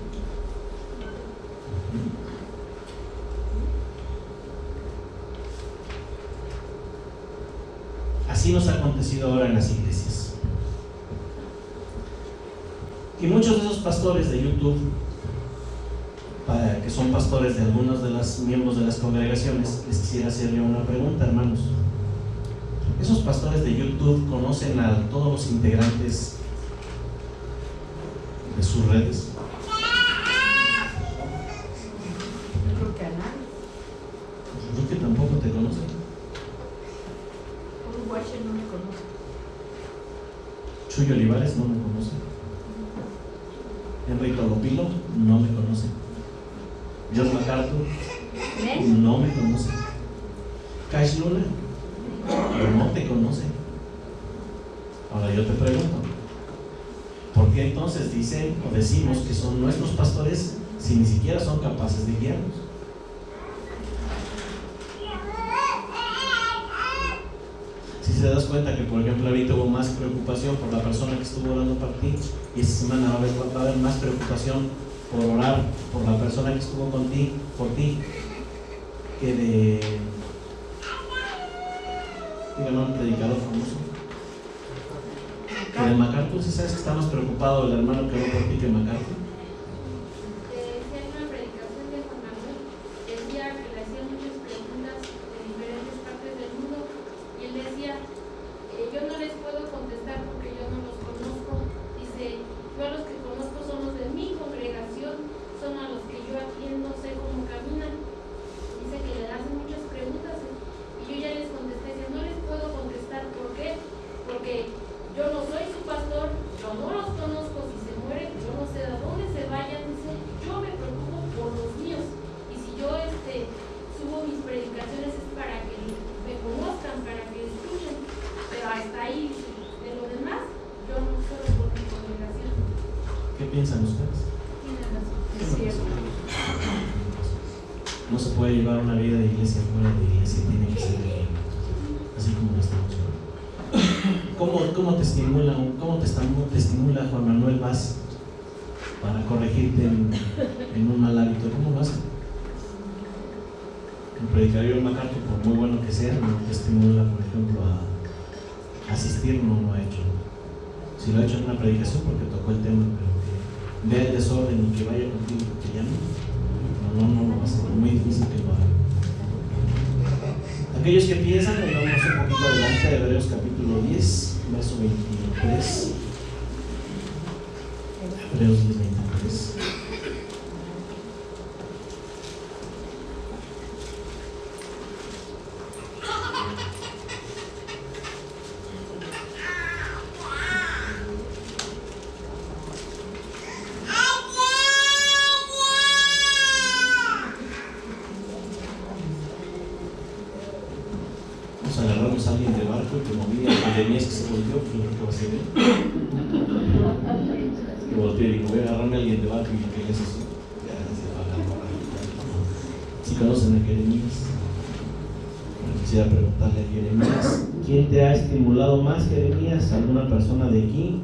Así nos ha acontecido ahora en las iglesias. Y muchos de esos pastores de YouTube, que son pastores de algunos de los miembros de las congregaciones, les quisiera hacerle una pregunta, hermanos. ¿Esos pastores de YouTube conocen a todos los integrantes de sus redes? Yo creo que a nadie. Yo que tampoco te conocen. Un Watcher no me conoce. Chuy Olivares no me conoce. Enrique Lopilo no me conoce. John MacArthur no me conoce. Cash Luna no te conoce. Ahora yo te pregunto, ¿por qué entonces dicen o decimos que son nuestros pastores si ni siquiera son capaces de guiarnos? Si te das cuenta que, por ejemplo, ahorita hubo más preocupación por la persona que estuvo orando por ti, y esta semana va a haber más preocupación por orar por la persona que estuvo por ti, que de, dígame, un predicador famoso, que de MacArthur. ¿Sí sabes que está más preocupado el hermano que oró por ti que MacArthur? Decía en una predicación de Juan Manuel, decía que le hacían muchas preguntas de diferentes partes del mundo, y él decía, yo no les puedo contestar porque yo no los conozco. Dice, yo a los que conozco son los de mi congregación, son a los que yo atiendo, sé cómo caminan. Dice que le hacen muchas preguntas, y yo ya les contesté, dice, no les puedo contestar. ¿Por qué? Porque yo no soy su pastor, yo no los conozco. Si se mueren, yo no sé de dónde se vayan. Dice, yo me preocupo por los míos, y si yo subo mis predicaciones es para que me conozcan, para que escuchen, pero hasta ahí, de lo demás, yo no solo por mi congregación. ¿Qué piensan ustedes? Tienen razón. Es cierto. No se puede llevar una vida de iglesia fuera de iglesia, tiene que ser de iglesia, así como lo estamos llevando. ¿Cómo te estimula Juan Manuel Vaz para corregirte en un mal hábito? ¿Cómo lo hace? El predicador MacArthur, por muy bueno que sea, no te estimula, por ejemplo, a asistir, no lo ha hecho. Si lo ha hecho en una predicación porque tocó el tema, pero que vea el desorden y que vaya contigo y que ya no lo va a hacer, es muy difícil que lo haga. Aquellos que piensan, ahí vamos un poquito adelante de Hebreos capítulo 10, verso 23. Hebreos 10, 23. Agarramos a alguien de barco y que movía a Jeremías, que se volteó, pues yo creo que va a ser él. Que volteó y dijo, voy a agarrarme a alguien de barco y que es eso. Si conocen a Jeremías, quisiera preguntarle a Jeremías, ¿quién te ha estimulado más, Jeremías? ¿Alguna persona de aquí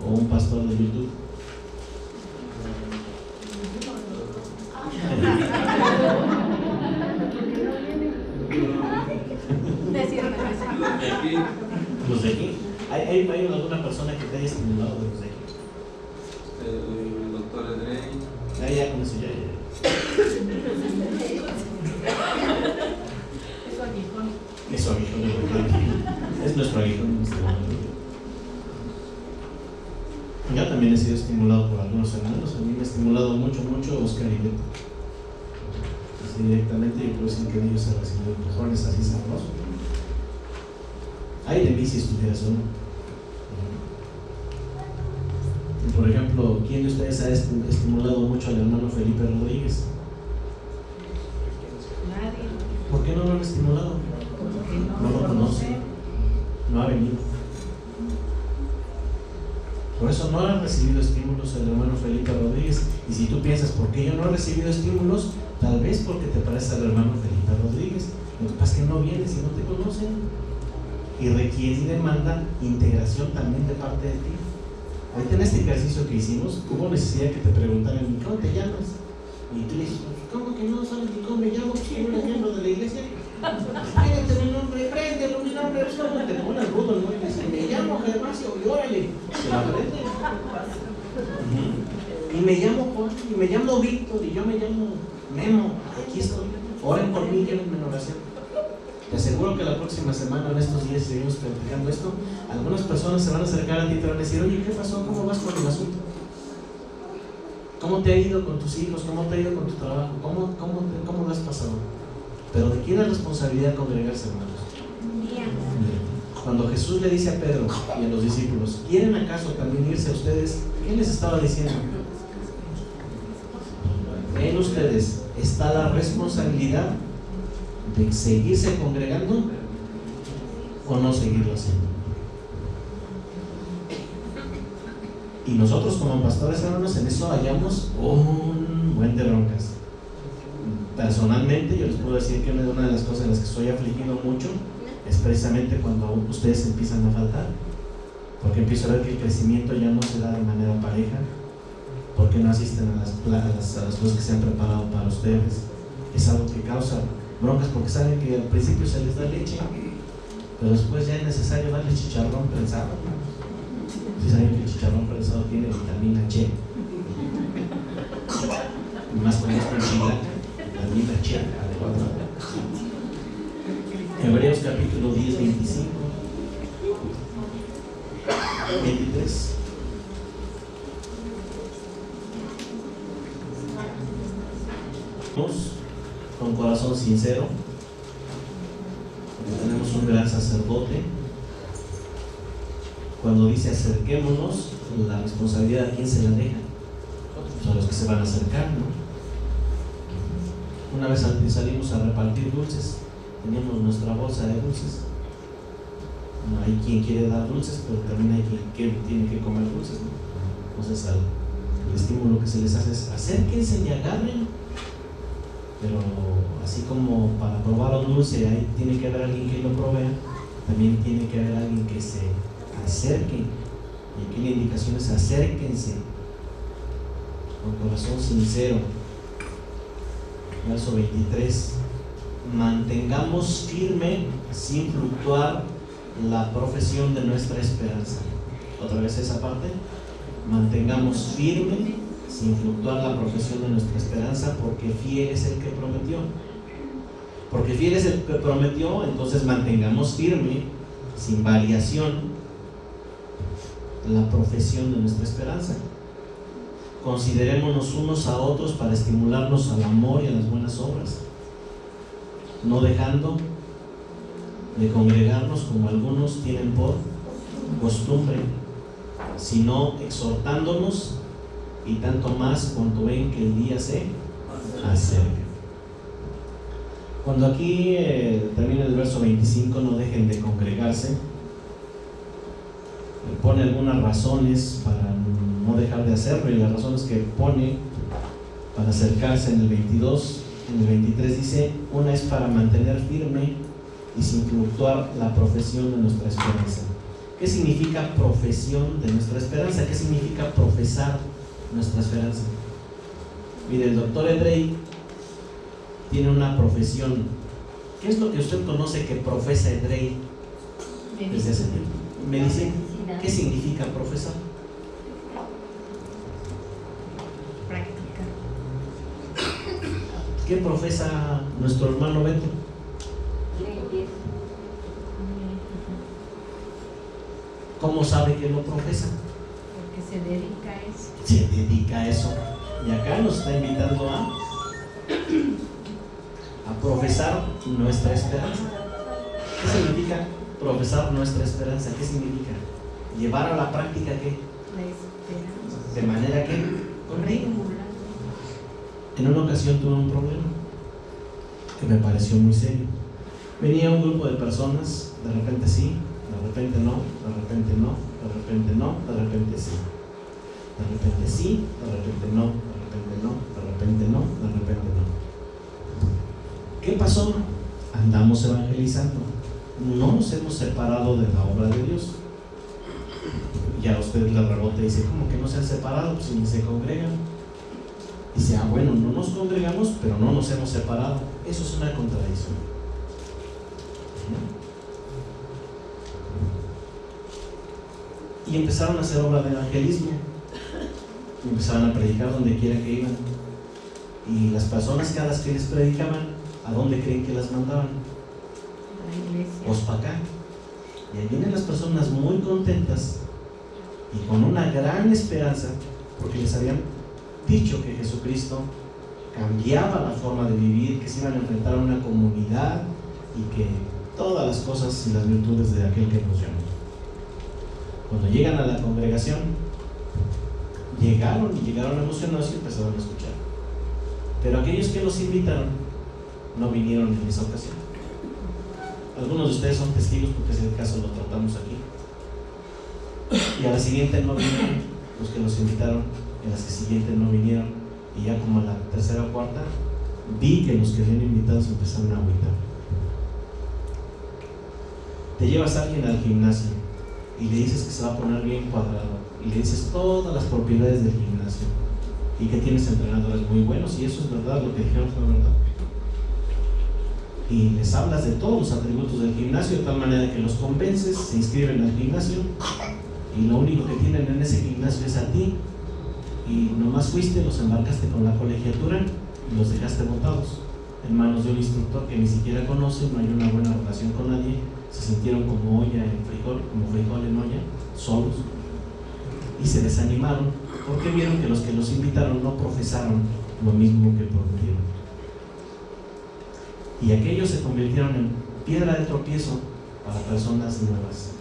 o un pastor de YouTube? Los de aquí. ¿Hay alguna persona que te haya estimulado de los de aquí? El doctor Edrey. Ya con eso ya. Es su aguijón. Es nuestro aguijón en este momento. Yo también he sido estimulado por algunos hermanos. A mí me ha estimulado mucho Oscar y Beto. Así directamente, yo puedo decir que ellos han recibido mejores así sabrosos. Hay de mí si estuvieras uno. Por ejemplo, ¿quién de ustedes ha estimulado mucho al hermano Felipe Rodríguez? Nadie. ¿Por qué no lo han estimulado? Porque No lo conoce, no ha venido. Por eso no ha recibido estímulos el hermano Felipe Rodríguez. Y si tú piensas, ¿por qué yo no he recibido estímulos? Tal vez porque te parece al hermano Felipe Rodríguez. Lo que pasa es que no vienes y no te conocen. y requiere y demanda integración también de parte de ti. Ahorita en este ejercicio que hicimos, hubo necesidad que te preguntaran, ¿cómo te llamas? Y tú le dices, ¿cómo que no sabes ni cómo me llamo? Pues soy un ejemplo de la iglesia. Espérate mi nombre, préndelo mi nombre. Te pones rudo, ¿no? Y dices, me llamo Gervasio, y órale, se lo aprende. Y me llamo Juan, y me llamo Víctor, y yo me llamo Memo. Aquí estoy. Oren por mí, llévenme en oración. Te aseguro que la próxima semana, en estos días, seguimos platicando esto. Algunas personas se van a acercar a ti y te van a decir, oye, ¿qué pasó? ¿Cómo vas con el asunto? ¿Cómo te ha ido con tus hijos? ¿Cómo te ha ido con tu trabajo? ¿Cómo lo has pasado? Pero ¿de quién es la responsabilidad congregarse, hermanos? Mía. Cuando Jesús le dice a Pedro y a los discípulos, ¿quieren acaso también irse a ustedes? ¿Qué les estaba diciendo? En ustedes está la responsabilidad de seguirse congregando o no seguirlo haciendo. Y nosotros como pastores, hermanos, en eso hallamos un buen de broncas. Personalmente yo les puedo decir que una de las cosas en las que estoy afligido mucho es precisamente cuando ustedes empiezan a faltar, porque empiezo a ver que el crecimiento ya no se da de manera pareja, porque no asisten a las cosas que se han preparado para ustedes. Es algo que causa broncas, porque saben que al principio se les da leche, pero después ya es necesario darle chicharrón prensado. Si saben que el chicharrón prensado tiene vitamina C, y más con esto en Chile, vitamina C adecuada. Hebreos capítulo 10, 25, 23. Con corazón sincero, porque tenemos un gran sacerdote. Cuando dice acerquémonos, la responsabilidad a quién se la deja, pues a los que se van a acercar, ¿no? Una vez salimos a repartir dulces, teníamos nuestra bolsa de dulces. No hay quien quiere dar dulces, pero también hay quien tiene que comer dulces, ¿no? Entonces el estímulo que se les hace es acérquense y agarren. Pero así como para probar un dulce ahí tiene que haber alguien que lo provea, también tiene que haber alguien que se acerque. Y aquí la indicación es acérquense con corazón sincero. Verso 23. Mantengamos firme sin fluctuar la profesión de nuestra esperanza. Otra vez esa parte. Mantengamos firme sin fluctuar la profesión de nuestra esperanza, porque fiel es el que prometió. Porque fiel es el que prometió, entonces mantengamos firme, sin variación, la profesión de nuestra esperanza. Considerémonos unos a otros para estimularnos al amor y a las buenas obras, no dejando de congregarnos como algunos tienen por costumbre, sino exhortándonos, y tanto más cuanto ven que el día se acerca. Cuando aquí termina el verso 25, no dejen de congregarse, pone algunas razones para no dejar de hacerlo, y las razones que pone para acercarse en el 22, en el 23 dice, una es para mantener firme y sin fluctuar la profesión de nuestra esperanza. ¿Qué significa profesión de nuestra esperanza? ¿Qué significa profesar nuestra esperanza? Mire, el doctor Edrey tiene una profesión. ¿Qué es lo que usted conoce que profesa Edrey desde hace tiempo? Medicina. ¿Qué significa profesar? Práctica. ¿Qué profesa nuestro hermano Beto? ¿Cómo sabe que lo profesa? Porque se dedica a eso. Se dedica a eso. Y acá nos está invitando a profesar nuestra esperanza. ¿Qué significa profesar nuestra esperanza? ¿Qué significa? Llevar a la práctica ¿qué? La esperanza. De manera que conmigo. En una ocasión tuve un problema que me pareció muy serio. Venía un grupo de personas, de repente sí, de repente no, de repente no, de repente no, de repente sí. De repente sí, de repente no, de repente no, de repente no, de repente no. ¿Qué pasó? Andamos evangelizando. no nos hemos separado de la obra de Dios. Y a usted le rebota y dice, ¿cómo que no se han separado? Pues si ni se congregan. Dice, bueno, no nos congregamos, pero no nos hemos separado. Eso es una contradicción. Y empezaron a hacer obra de evangelismo. Y empezaron a predicar donde quiera que iban. Y las personas que a las que les predicaban, ¿a dónde creen que las mandaban? A la iglesia. Pues para acá. Y ahí vienen las personas muy contentas y con una gran esperanza, porque les habían dicho que Jesucristo cambiaba la forma de vivir, que se iban a enfrentar a una comunidad y que todas las cosas y las virtudes de aquel que nos llamó. Cuando llegan a la congregación, llegaron emocionados y empezaron a escuchar. Pero aquellos que los invitaron no vinieron en esa ocasión. Algunos de ustedes son testigos porque ese caso lo tratamos aquí. Y a la siguiente no vinieron los que los invitaron, y a la siguiente no vinieron, y ya como a la tercera o cuarta vi que los que habían invitado se empezaron a agüitar. Te llevas a alguien al gimnasio y le dices que se va a poner bien cuadrado y le dices todas las propiedades del gimnasio y que tienes entrenadores muy buenos, y eso es verdad, lo que dijeron fue verdad, y les hablas de todos los atributos del gimnasio de tal manera que los convences, se inscriben al gimnasio y lo único que tienen en ese gimnasio es a ti, y nomás fuiste, los embarcaste con la colegiatura y los dejaste botados en manos de un instructor que ni siquiera conoce, no hay una buena relación con nadie, se sintieron como olla en frijol, como frijol en olla, solos, y se desanimaron porque vieron que los que los invitaron no profesaron lo mismo que prometieron. Y aquellos se convirtieron en piedra de tropiezo para personas nuevas.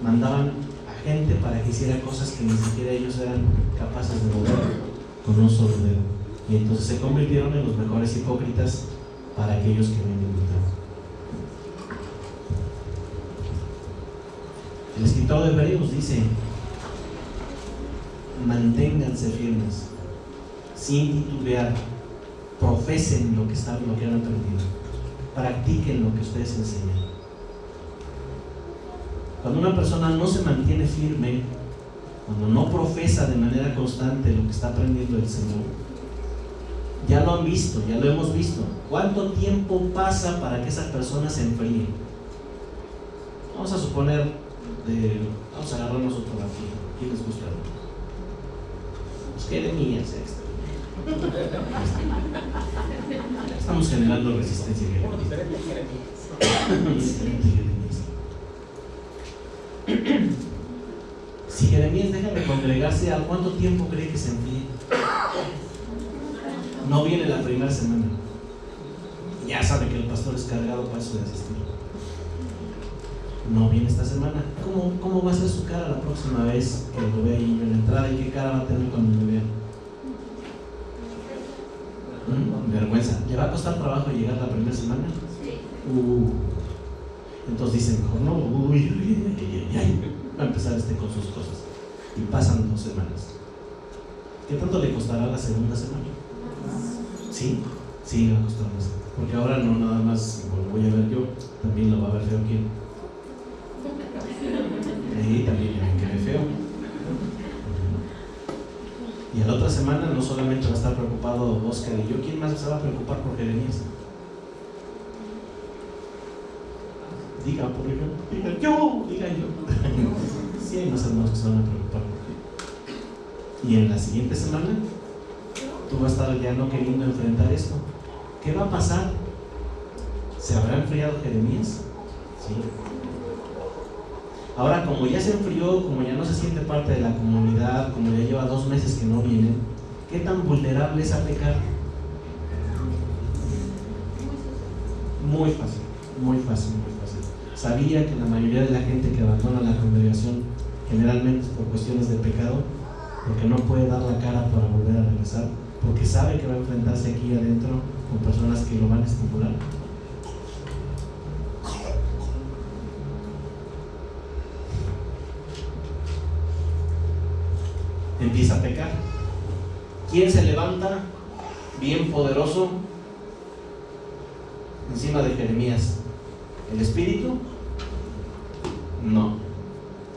Mandaban a gente para que hiciera cosas que ni siquiera ellos eran capaces de mover con un solo dedo. Y entonces se convirtieron en los mejores hipócritas para aquellos que habían invitado. El escritor de Hebreos dice: manténganse firmes, sin titubear, profesen lo que han aprendido, practiquen lo que ustedes enseñan. Cuando una persona no se mantiene firme, cuando no profesa de manera constante lo que está aprendiendo del Señor, ya lo han visto, ya lo hemos visto. ¿Cuánto tiempo pasa para que esa persona se enfríe? Vamos a suponer, vamos a agarrarnos otro aquí. ¿Quién les gusta? Pues Jeremías extra. Estamos generando resistencia. Si Jeremías deja de congregarse, ¿a cuánto tiempo cree que se enfríe? No viene la primera semana. Ya sabe que el pastor es cargado para eso de asistir. No viene esta semana. ¿Cómo va a ser su cara la próxima vez que lo vea ahí en la entrada? ¿Y qué cara va a tener cuando lo vea? Vergüenza. ¿Le va a costar trabajo llegar la primera semana? Sí. Entonces dicen, mejor no, va a empezar con sus cosas. Y pasan 2 semanas. ¿Qué tanto le costará la segunda semana? Sí, va a costar más. Porque ahora no nada más lo voy a ver yo, también lo va a ver feo quién. Ahí también que ve feo. Y a la otra semana no solamente va a estar preocupado Oscar y yo, ¿quién más se va a preocupar por Jeremías? Diga yo. Sí, hay más hermanos que se van a preocupar por ti. Y en la siguiente semana tú vas a estar ya no queriendo enfrentar esto. ¿Qué va a pasar? ¿Se habrá enfriado Jeremías? Sí. Ahora, como ya se enfrió, como ya no se siente parte de la comunidad, como ya lleva 2 meses que no viene, ¿qué tan vulnerable es a pecar? Muy fácil. Sabía que la mayoría de la gente que abandona la congregación generalmente es por cuestiones de pecado, porque no puede dar la cara para volver a regresar, porque sabe que va a enfrentarse aquí adentro con personas que lo van a estimular. Empieza a pecar. ¿Quién se levanta bien poderoso encima de Jeremías? ¿El espíritu? No.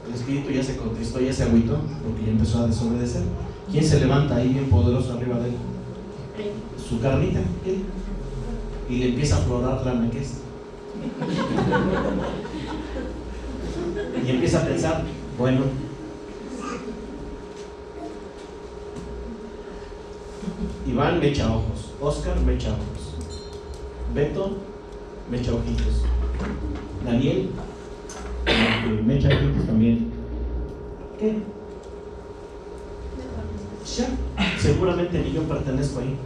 El espíritu ya se contristó, ya se agüitó, porque ya empezó a desobedecer. ¿Quién se levanta ahí bien poderoso arriba de él? Su carnita, él. Y le empieza a aflorar la naquez. Y empieza a pensar, bueno, Iván me echa ojos, Oscar me echa ojos, Beto me echa ojitos, Daniel me echa ojitos también. ¿Qué? Ya, seguramente ni yo pertenezco ahí.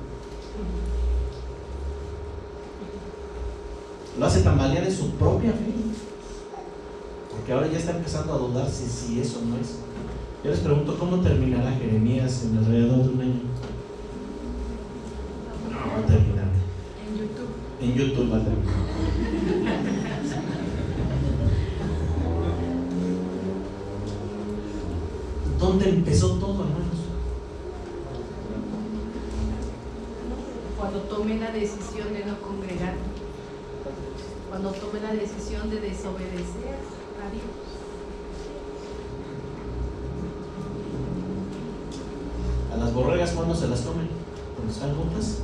Lo hace tambalear en su propia fe, porque ahora ya está empezando a dudar si eso no es. Yo les pregunto, ¿cómo terminará Jeremías en alrededor de un año? No va a terminar. En YouTube va a terminar. ¿Dónde empezó todo, hermanos? Cuando tomé la decisión de no congregar, cuando tomé la decisión de desobedecer a Dios. ¿A las borregas cuándo se las comen? ¿Cuando están juntas?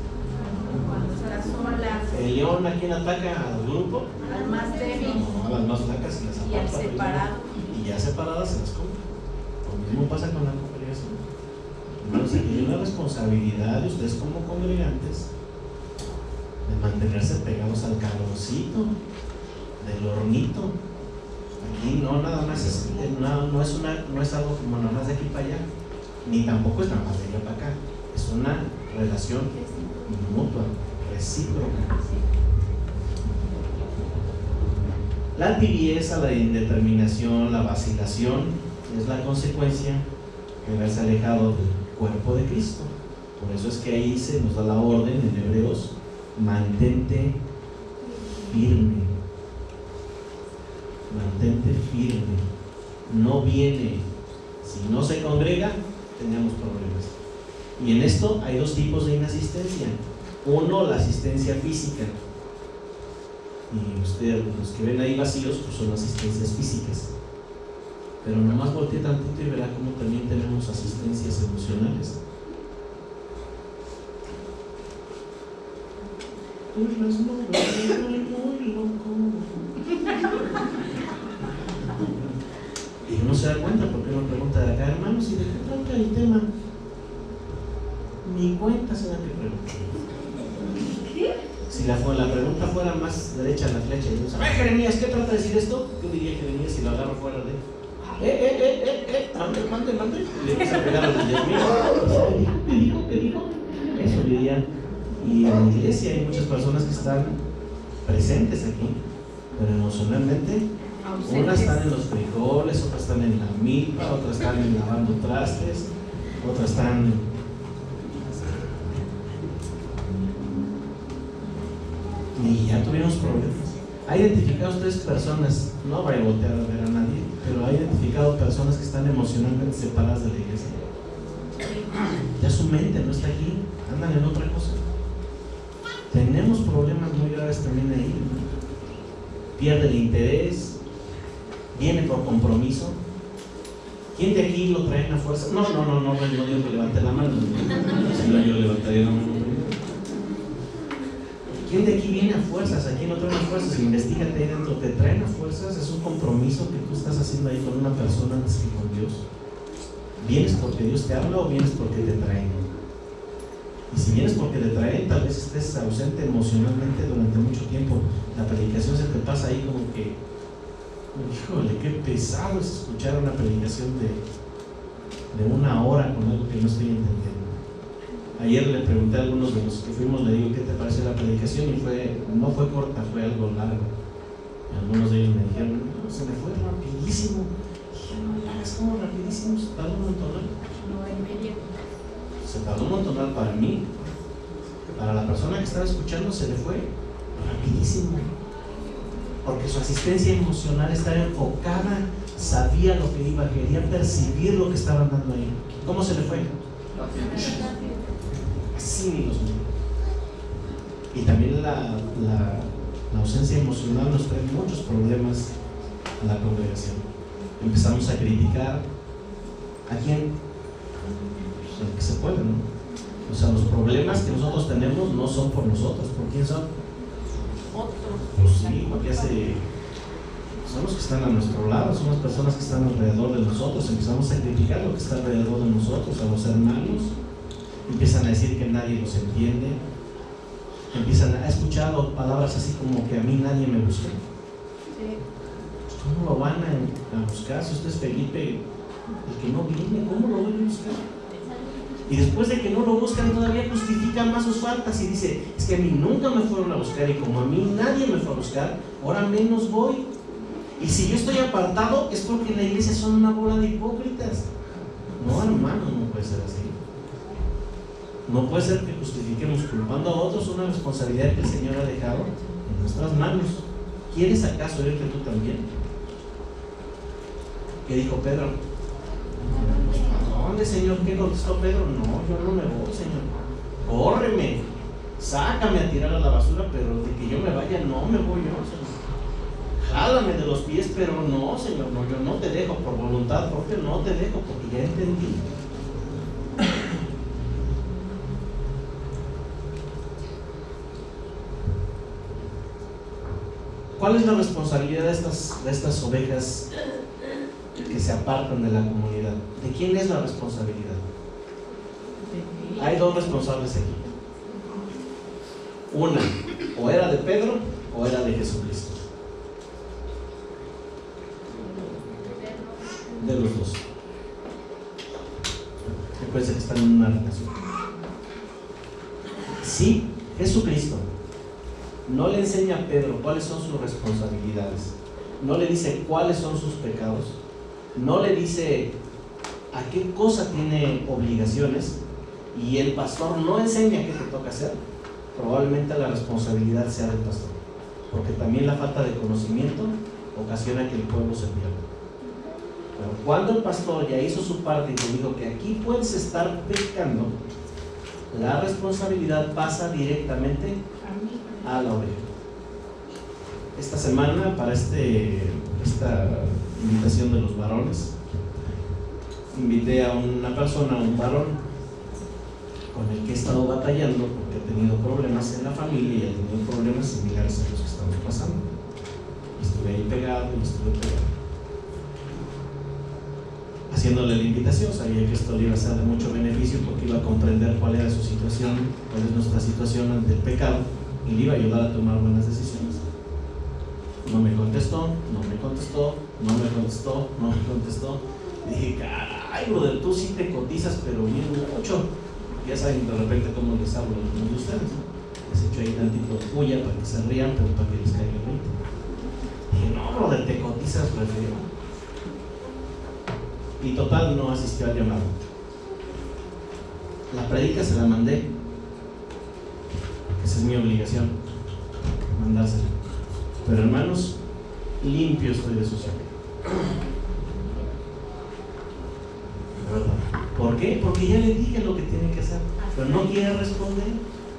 Cuando estás sola. ¿El león a quién ataca? ¿Al grupo? Al más débil. No, a las más flacas y las aparta. Y al separado. Y ya separadas se las come. Lo mismo pasa con la congregación. Entonces, hay una responsabilidad de ustedes como congregantes de mantenerse pegados al calorcito del hornito. Aquí no nada más no es algo como nada más de aquí para allá, ni tampoco es nada más de allá para acá. Es una relación mutua, recíproca. La tibieza, la indeterminación, la vacilación es la consecuencia de haberse alejado del cuerpo de Cristo. Por eso es que ahí se nos da la orden en Hebreos: mantente firme. Mantente firme. No viene. Si no se congrega, tenemos problemas. Y en esto hay dos tipos de inasistencia. Uno, la asistencia física. Y ustedes, los que ven ahí vacíos, pues son asistencias físicas. Pero nomás voltee tantito y verá cómo también tenemos asistencias emocionales. Y uno se da cuenta porque uno pregunta de acá, hermanos, ¿y de qué trata el tema? Ni cuenta se da que pregunta. Si la pregunta fuera más derecha a la flecha y digo, a ver, Jeremías, ¿qué trata de decir esto? Yo diría Jeremías si lo agarro fuera de mande. Y le empieza a pegar a los 10,000. ¿Qué dijo? Eso diría. Y en la iglesia hay muchas personas que están presentes aquí, pero emocionalmente unas están en los frijoles, otras están en la milpa, otras están lavando trastes, otras están... Y ya tuvimos problemas. ¿Ha identificado ustedes personas, no voy a voltear a ver a nadie, pero ha identificado personas que están emocionalmente separadas de la iglesia? Ya su mente no está aquí, andan en otra cosa. Tenemos problemas muy graves también ahí. Pierde el interés, viene por compromiso. ¿Quién de aquí lo trae a fuerza? No digo que levante la mano. Si no, yo levantaría la mano primero. ¿Quién de aquí viene a fuerzas? ¿A quién no trae a fuerzas? Investígate ahí dentro. ¿Te traen a fuerzas? Es un compromiso que tú estás haciendo ahí con una persona antes que con Dios. ¿Vienes porque Dios te habla o vienes porque te traen? Y si vienes porque te traen, tal vez estés ausente emocionalmente durante mucho tiempo. La predicación se te pasa ahí como que, híjole, qué pesado es escuchar una predicación de 1 hora con algo que no estoy entendiendo. Ayer le pregunté a algunos de los que fuimos, le digo, ¿qué te pareció la predicación? Y no fue corta, fue algo largo. Y algunos de ellos me dijeron, no, se me fue rapidísimo. Dije, no le hagas como rapidísimo, se tardó un montón. Se tardó un montón para mí. Para la persona que estaba escuchando se le fue rapidísimo. Porque su asistencia emocional estaba enfocada, sabía lo que iba, quería percibir lo que estaban dando ahí. ¿Cómo se le fue? Así ni los míos. Y también La ausencia emocional nos trae muchos problemas a la congregación. Empezamos a criticar a quién, pues el que se puede, ¿no? O sea, los problemas que nosotros tenemos no son por nosotros. ¿Por quién son? Pues sí, porque son los que están a nuestro lado, son las personas que están alrededor de nosotros. Empezamos a criticar lo que está alrededor de nosotros, a los hermanos. Empiezan a decir que nadie los entiende. Empiezan a escuchar palabras así como que a mí nadie me busca. ¿Cómo lo van a buscar? Si usted es Felipe, el que no viene, ¿cómo lo van a buscar? Y después de que no lo buscan, todavía justifican más sus faltas y dice, es que a mí nunca me fueron a buscar, y como a mí nadie me fue a buscar, ahora menos voy. Y si yo estoy apartado, es porque en la iglesia son una bola de hipócritas. No, hermano, no puede ser así. No puede ser que justifiquemos culpando a otros una responsabilidad que el Señor ha dejado en nuestras manos. ¿Quieres acaso irte tú también? ¿Qué dijo Pedro? ¿A dónde, Señor? ¿Qué contestó Pedro? No, yo no me voy, Señor. Córreme, sácame a tirar a la basura, pero de que yo me vaya, no me voy yo, Señor. Jálame de los pies, pero no, Señor, no, yo no te dejo por voluntad propia, no te dejo, porque ya entendí. ¿Cuál es la responsabilidad de estas ovejas que se apartan de la comunidad? ¿De quién es la responsabilidad? Hay dos responsables aquí. Una, o era de Pedro o era de Jesucristo. De los dos. Me parece que están en una relación. Sí, Jesucristo no le enseña a Pedro cuáles son sus responsabilidades, no le dice cuáles son sus pecados, no le dice a qué cosa tiene obligaciones, y el pastor no enseña qué te toca hacer. Probablemente la responsabilidad sea del pastor, porque también la falta de conocimiento ocasiona que el pueblo se pierda. Pero cuando el pastor ya hizo su parte y te dijo que aquí puedes estar pecando, la responsabilidad pasa directamente a la oveja. Esta semana, para esta invitación de los varones, invité a una persona, a un varón con el que he estado batallando porque ha tenido problemas en la familia y ha tenido problemas similares a los que estamos pasando. Y estuve ahí pegado, haciéndole la invitación. Sabía que esto le iba a ser de mucho beneficio porque iba a comprender cuál era su situación, cuál es nuestra situación ante el pecado, y le iba a ayudar a tomar buenas decisiones. No me contestó. Dije, caray, brother, tú sí te cotizas, pero bien mucho. Ya saben de repente cómo les hablo a algunos de ustedes, ¿no? Les echo ahí tantito de puya para que se rían, pero para que les caiga el 20. Dije, no, brother, te cotizas, prefiero. Y total, no asistió al llamado. La predica se la mandé. Esa es mi obligación, mandársela. Pero hermanos, limpio estoy de su sangre. ¿Por qué? Porque ya le dije lo que tiene que hacer, pero no quiere responder.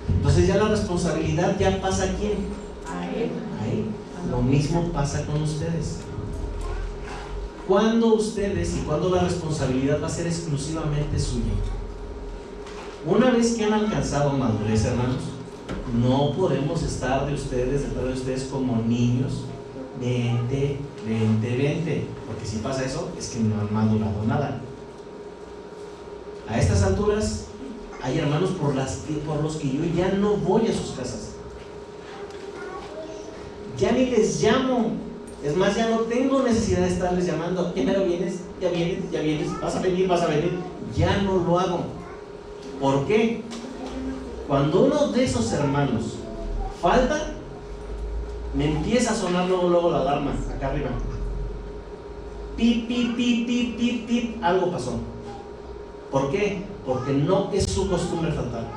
Entonces ya la responsabilidad ya pasa ¿a quién? A él. Lo mismo pasa con ustedes. ¿Cuándo ustedes y cuándo la responsabilidad va a ser exclusivamente suya? Una vez que han alcanzado madurez, hermanos, no podemos estar detrás de ustedes como niños. Vente, porque si pasa eso es que no han madurado nada. A estas alturas hay hermanos por los que yo ya no voy a sus casas, ya ni les llamo. Es más, ya no tengo necesidad de estarles llamando. Ya vienes, vas a venir, ya no lo hago. ¿Por qué? Cuando uno de esos hermanos falta, me empieza a sonar luego la alarma acá arriba. Pip, algo pasó. ¿Por qué? Porque no es su costumbre faltar.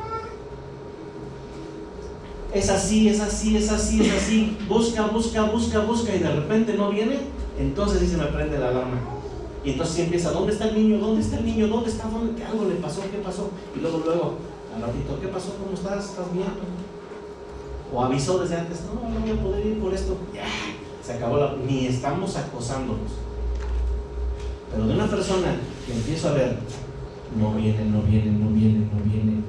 Es así. Busca, y de repente no viene. Entonces sí se me prende la alarma. Y entonces sí empieza, ¿dónde está el niño? ¿Dónde está? ¿Qué algo le pasó? ¿Qué pasó? Y luego, al ratito, ¿qué pasó? ¿Cómo estás? ¿Estás bien? o avisó desde antes, no voy a poder ir por esto, ya, se acabó ni estamos acosándonos. Pero de una persona que empiezo a ver, no viene, viene.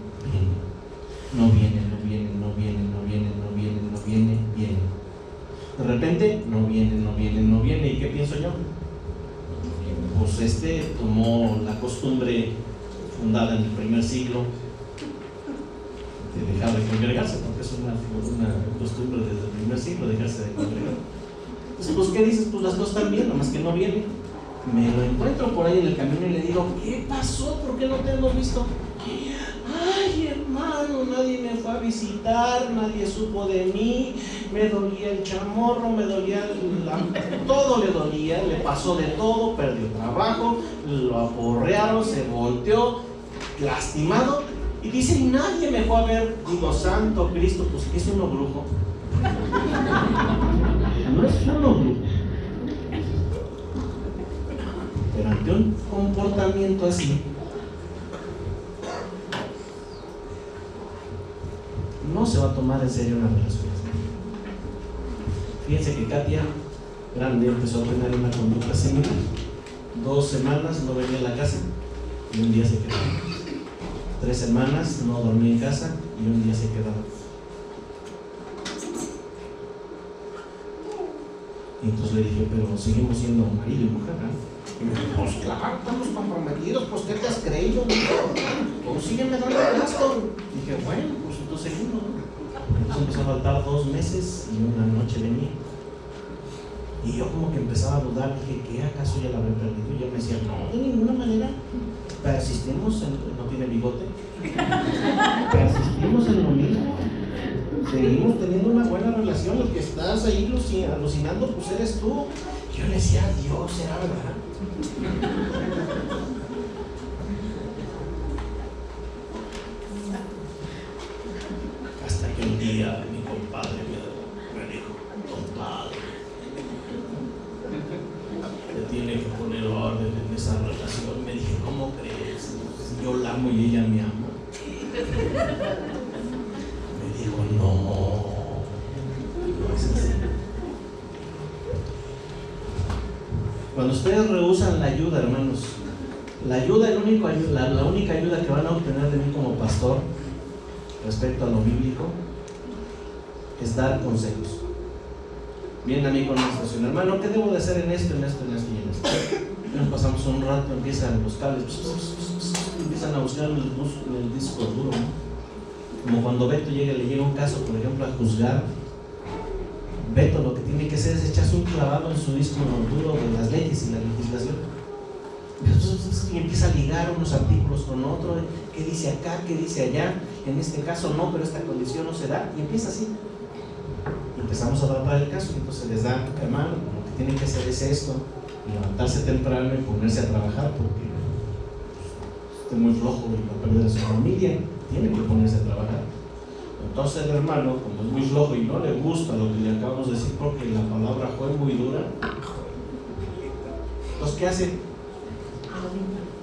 De repente, no viene. ¿Y qué pienso yo? Pues tomó la costumbre fundada en el primer siglo de dejar de congregarse, porque es una costumbre desde el primer siglo, dejarse de congregar. Entonces, pues, ¿qué dices? Pues las cosas están bien, nomás que no viene. Me lo encuentro por ahí en el camino y le digo, ¿qué pasó? ¿Por qué no te hemos visto? Ay, hermano, nadie me fue a visitar, nadie supo de mí, me dolía el chamorro, me dolía todo le dolía, le pasó de todo, perdió trabajo, lo aporrearon, se volteó, lastimado, y dice, nadie me fue a ver. Digo, santo Cristo, pues ¿qué es uno brujo? No es uno brujo. Pero ante un comportamiento así, no se va a tomar en serio una relación. Fíjense que Katia Grande empezó a tener una conducta similar. 2 semanas no venía a la casa y un día se quedaba. 3 semanas no dormía en casa y un día se quedaba. Y entonces le dije, pero seguimos siendo marido y mujer, ¿eh? Y me dijo, pues claro, estamos comprometidos, pues ¿qué te has creído? Pues sígueme dando gasto. Dije, bueno, pues entonces seguimos, ¿no? Entonces empezó a faltar 2 meses y una noche venía. Y yo como que empezaba a dudar, dije, ¿qué acaso ya la habré perdido? Y ella me decía, no, de ninguna manera. Persistimos en, no tiene bigote, persistimos en lo mismo. Seguimos teniendo una buena relación, lo que estás ahí alucinando, pues eres tú. Yo le decía, Dios, ¿será verdad? Hasta que un día mi compadre me dijo, compadre, te tiene que poner orden en esa relación. Me dije, ¿cómo crees? Yo la amo y ella me ama. Me dijo, no es así. Cuando ustedes rehusan la ayuda, hermanos, la única ayuda que van a obtener de mí como pastor respecto a lo bíblico es dar consejos. Vienen a mí con una situación, hermano, ¿qué debo de hacer en esto y en esto? Y nos pasamos un rato, empiezan los cables, empiezan a buscar el disco duro, ¿no? Como cuando Beto le llega un caso, por ejemplo, a juzgar. Beto lo que tiene que hacer es echarse un clavado en su disco duro de las leyes y la legislación. Entonces empieza a ligar unos artículos con otro, ¿qué dice acá? ¿Qué dice allá? En este caso no, pero esta condición no se da, y empieza así. Y empezamos a tratar el caso, y entonces les da, hermano, lo que tienen que hacer es esto, levantarse temprano y ponerse a trabajar, porque esté muy flojo y va a perder a su familia, tiene que ponerse a trabajar. Entonces el hermano, como es muy flojo y no le gusta lo que le acabamos de decir porque la palabra fue muy dura, entonces ¿qué hace?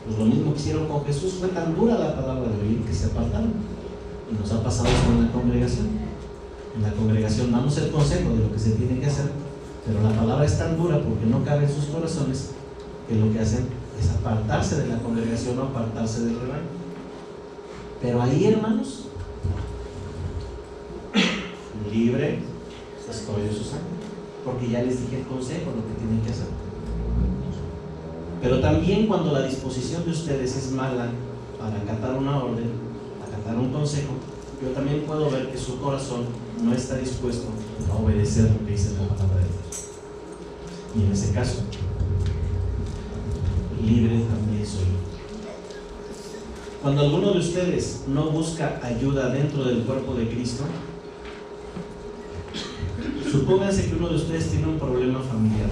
Pues lo mismo que hicieron con Jesús, fue tan dura la palabra de oír que se apartaron. Y nos ha pasado eso en la congregación. En la congregación damos el consejo de lo que se tiene que hacer, pero la palabra es tan dura porque no cabe en sus corazones que lo que hacen es apartarse de la congregación o apartarse del rebaño. Pero ahí, hermanos, libre estoy de su sangre, porque ya les dije el consejo, lo que tienen que hacer. Pero también cuando la disposición de ustedes es mala para acatar una orden, acatar un consejo, yo también puedo ver que su corazón no está dispuesto a obedecer lo que dice la palabra de Dios. Y en ese caso, libre también soy. Cuando alguno de ustedes no busca ayuda dentro del cuerpo de Cristo, supónganse que uno de ustedes tiene un problema familiar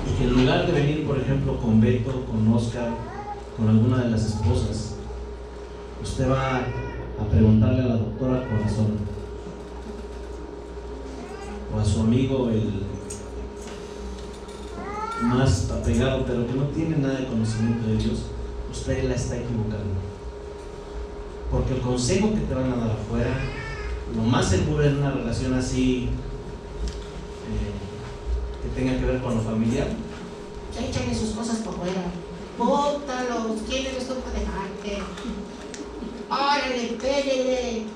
y que en lugar de venir, por ejemplo, con Beto, con Oscar, con alguna de las esposas, usted va a preguntarle a la doctora Corazón o a su amigo el más apegado, pero que no tiene nada de conocimiento de Dios, usted la está equivocando, porque el consejo que te van a dar afuera Lo más seguro es una relación así que tenga que ver con lo familiar. Échale sus cosas por fuera. Bótalos. ¿Quién eres tú para dejarte? Órale, pégale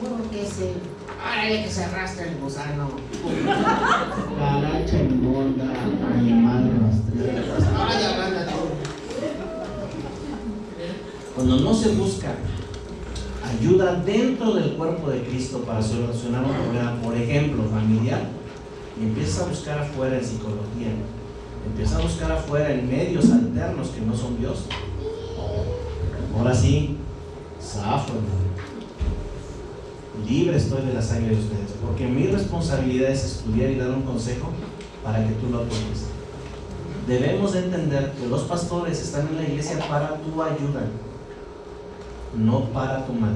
duro que se. Órale, que se arrastra el gusano. Caracha inmunda, animal rastrero. Ay, agárrate. Cuando no se busca ayuda dentro del cuerpo de Cristo para solucionar un problema, por ejemplo, familiar, y empieza a buscar afuera en psicología, empieza a buscar afuera en medios alternos que no son Dios, ahora sí, zafo, libre estoy de la sangre de ustedes, porque mi responsabilidad es estudiar y dar un consejo para que tú lo apliques. Debemos de entender que los pastores están en la iglesia para tu ayuda, no para tu mal.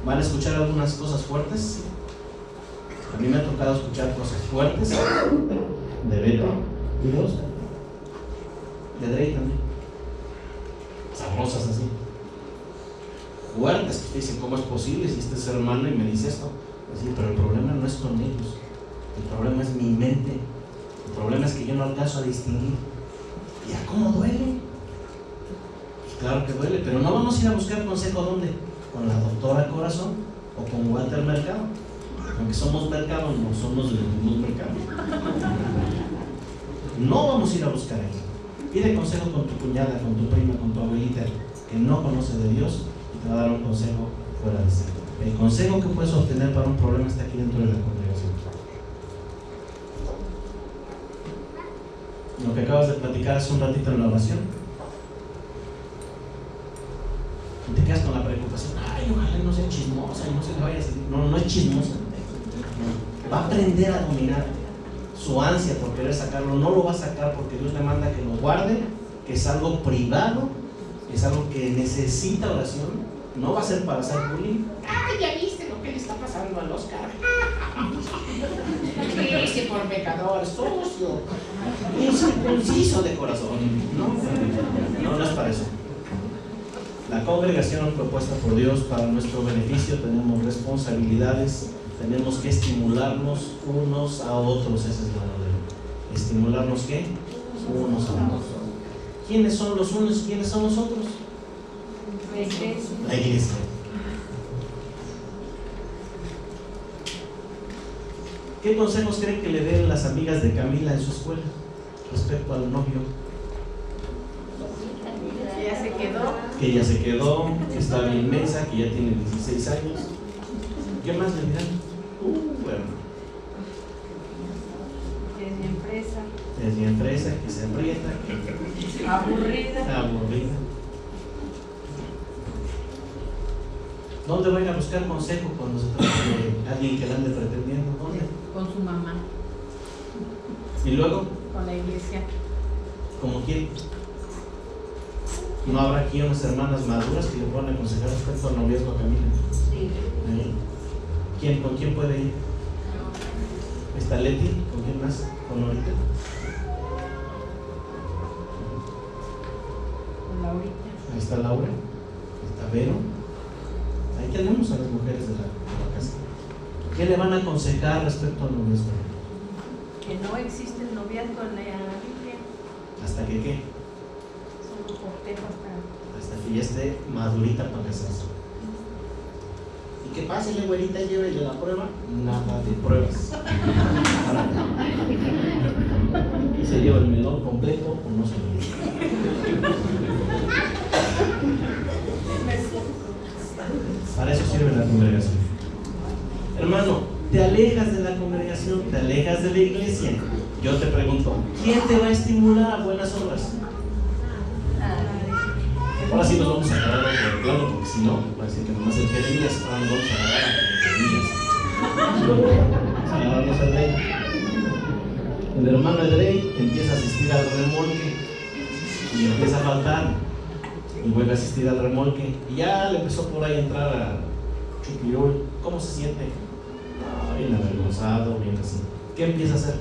¿Van a escuchar algunas cosas fuertes? A mí me ha tocado escuchar cosas fuertes de Beto y de Oscar, de Drey también, sabrosas así, fuertes, que te dicen: ¿cómo es posible si este es hermano y me dice esto? Así, pero el problema no es con ellos, el problema es mi mente, el problema es que yo no alcanzo a distinguir. ¿Y a cómo duele? Pues claro que duele, pero no vamos a ir a buscar consejo ¿dónde? Con la doctora Corazón o con Walter Mercado. Aunque somos mercado, no somos los mismos mercados. No vamos a ir a buscar ahí. Pide consejo con tu cuñada, con tu prima, con tu abuelita que no conoce de Dios y te va a dar un consejo fuera de sí. El consejo que puedes obtener para un problema está aquí dentro de la congregación. Lo que acabas de platicar hace un ratito en la oración, y te quedas con la preocupación: ay, ojalá no sea chismosa y no se le vaya a decir. No, no es chismosa, no. Va a aprender a dominar su ansia por querer sacarlo. No lo va a sacar porque Dios le manda que lo guarde, que es algo privado, que es algo que necesita oración. No va a ser para hacer bullying. Ay, ya viste lo que le está pasando al Oscar. Ese por pecador, socio, incircunciso de corazón. No es para eso. La congregación propuesta por Dios para nuestro beneficio, tenemos responsabilidades, tenemos que estimularnos unos a otros. Esa es la verdad. ¿Estimularnos qué? Unos a otros. ¿Quiénes son los unos y quiénes son los otros? La iglesia. ¿Qué consejos creen que le den las amigas de Camila en su escuela respecto al novio? Que ya se quedó. Que ya se quedó, que está bien inmensa, que ya tiene 16 años. ¿Qué más le dirán? Bueno. Que es bien fresa. Es bien fresa, que se aprieta, que aburrida. ¿Dónde va a ir a buscar consejo cuando se trata de alguien que la ande pretendiendo? ¿Dónde? Con su mamá. ¿Y luego? Con la iglesia. ¿Cómo quién? ¿No habrá aquí unas hermanas maduras que le puedan aconsejar respecto al noviazgo a Camila? Sí. ¿Con quién puede ir? ¿Está Leti? ¿Con quién más? ¿Con Laurita? Con Laurita. Ahí está Laura. Está Vero. Ahí tenemos a las mujeres de la casa. ¿Qué le van a aconsejar respecto al noviazgo? Que no existe el noviazgo en la Biblia. ¿Hasta que qué? Solo cortejo hasta que ya esté madurita para casarse. ¿Y qué pasa? La güerita lleva la prueba? Nada de pruebas. ¿Se lleva el melón completo o no se lo lleva? Para eso sirve la congregación. Hermano, te alejas de la congregación, te alejas de la iglesia. Yo te pregunto, ¿quién te va a estimular a buenas obras? Ahora sí nos vamos a agarrar por el plano, porque si no, va a decir que nomás el Jeremías, ahora nos vamos a agarrar a agarrarnos al rey. El hermano de Drey empieza a asistir al remolque y empieza a faltar y vuelve a asistir al remolque y ya le empezó por ahí a entrar a Chupirul. ¿Cómo se siente? Bien avergonzado, bien así. ¿Qué empieza a hacer?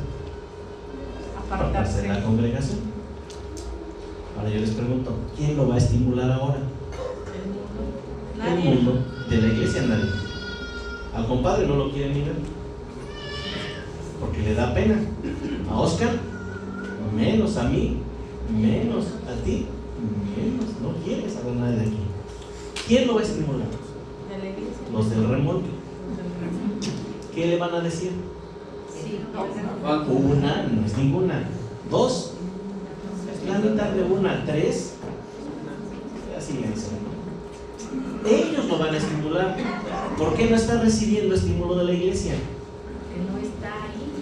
Apartarse de la congregación. Ahora yo les pregunto, ¿quién lo va a estimular ahora? del mundo, de la iglesia, nadie. Al compadre no lo quiere ni ver, porque le da pena. A Oscar, menos, a mí, menos, a ti, menos. No quiere saber nada de aquí. ¿Quién lo va a estimular? De la iglesia. Los del remolque. ¿Qué le van a decir? Sí, Una, no es ninguna. Dos, es la mitad de una. Tres, así le dicen, ¿no? Ellos lo van a estimular. ¿Por qué no está recibiendo estímulo de la iglesia? que no está ahí.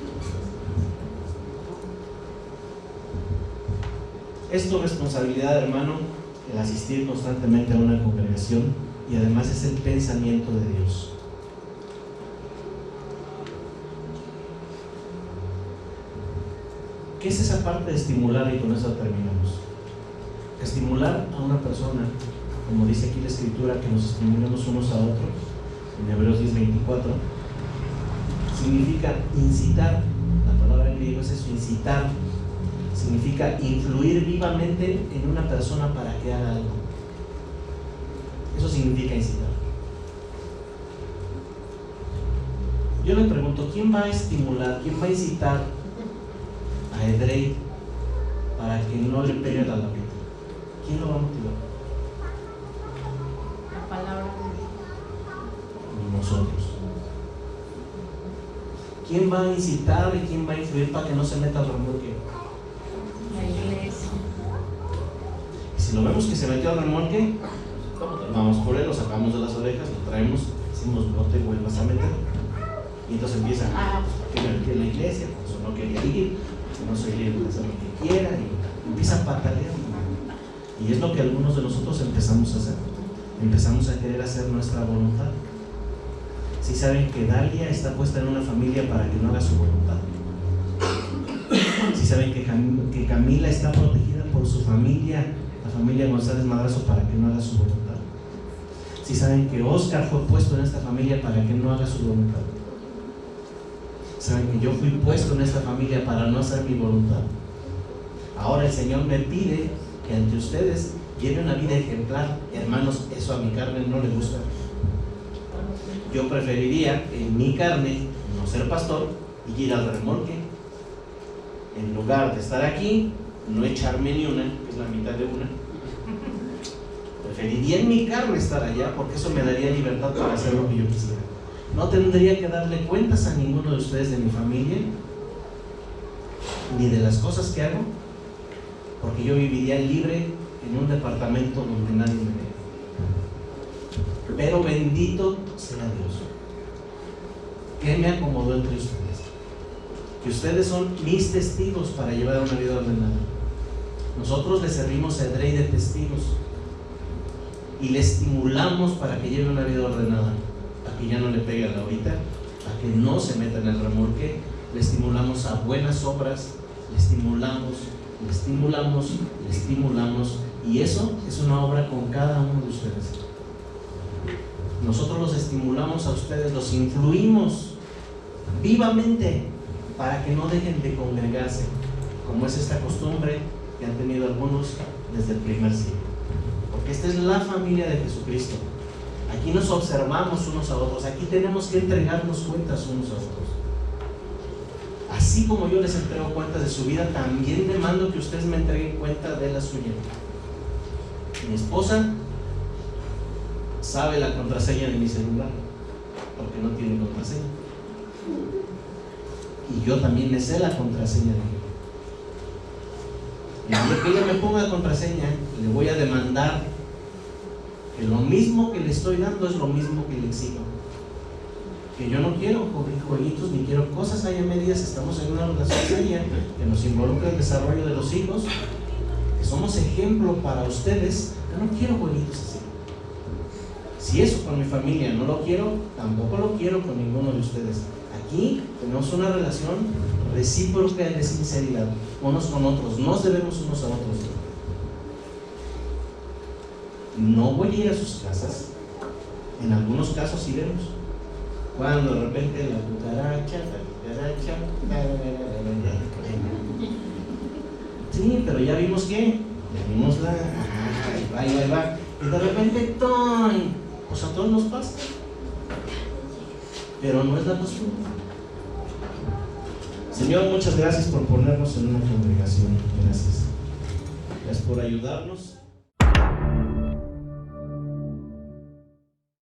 Es tu responsabilidad, hermano, el asistir constantemente a una congregación, y además es el pensamiento de Dios. ¿Qué es esa parte de estimular? Y con eso terminamos. Estimular a una persona, como dice aquí la escritura, que nos estimulemos unos a otros, en Hebreos 10:24, significa incitar. La palabra en griego es eso, incitar. Significa influir vivamente en una persona para que haga algo. Eso significa incitar. Yo le pregunto, ¿quién va a estimular, quién va a incitar a Edrey para que no le pegue a la lápiz? ¿Quién lo va a motivar? La palabra de Dios. Nosotros. ¿Quién va a incitar y quién va a influir para que no se meta al remolque? La iglesia. Y si lo vemos que se metió al remolque, vamos por él, lo sacamos de las orejas, lo traemos, decimos, no te vuelvas a meter. Y entonces empieza, que me metí en la iglesia, pues no quería ir, que no soy libre de hacer lo que quiera, y empieza a patalear. Y es lo que algunos de nosotros empezamos a hacer. Empezamos a querer hacer nuestra voluntad. Si saben que Dalia está puesta en una familia para que no haga su voluntad. Si saben que Camila está protegida por su familia, la familia González Madrazo, para que no haga su voluntad. Si saben que Oscar fue puesto en esta familia para que no haga su voluntad. Saben que yo fui puesto en esta familia para no hacer mi voluntad. Ahora el Señor me pide que ante ustedes lleve una vida ejemplar. Hermanos, eso a mi carne no le gusta. Yo preferiría en mi carne no ser pastor y ir al remolque, en lugar de estar aquí, no echarme ni una, que es la mitad de una. Preferiría en mi carne estar allá, porque eso me daría libertad para hacer lo que yo quisiera. No tendría que darle cuentas a ninguno de ustedes de mi familia, ni de las cosas que hago, porque yo viviría libre en un departamento donde nadie me ve. Pero bendito sea Dios, que me acomodó entre ustedes, que ustedes son mis testigos para llevar una vida ordenada. Nosotros le servimos a Edrey de testigos y le estimulamos para que lleve una vida ordenada, a que ya no le pegue a la horita, a que no se meta en el remolque. Le estimulamos a buenas obras, le estimulamos, y eso es una obra con cada uno de ustedes. Nosotros los estimulamos a ustedes, los influimos vivamente para que no dejen de congregarse, como es esta costumbre que han tenido algunos desde el primer siglo. Porque esta es la familia de Jesucristo. Aquí nos observamos unos a otros, aquí tenemos que entregarnos cuentas unos a otros. Así como yo les entrego cuentas de su vida, también demando que ustedes me entreguen cuenta de la suya. Mi esposa sabe la contraseña de mi celular, porque no tiene contraseña. Y yo también me sé la contraseña de ella. Y el día que ella me ponga contraseña, le voy a demandar que lo mismo que le estoy dando es lo mismo que le exijo. Que yo no quiero jueguitos ni quiero cosas ahí a medias. Estamos en una relación seria que nos involucra el desarrollo de los hijos, que somos ejemplo para ustedes. Yo no quiero jueguitos así. Si eso con mi familia no lo quiero, tampoco lo quiero con ninguno de ustedes. Aquí tenemos una relación recíproca de sinceridad, unos con otros, nos debemos unos a otros. No voy a ir a sus casas, en algunos casos iremos, cuando de repente la cucaracha, sí, pero ya vimos que, ya vimos ahí va, y de repente, Pues a todos nos pasa, pero no es la costumbre. Señor, muchas gracias por ponernos en una congregación. Gracias. Gracias por ayudarnos.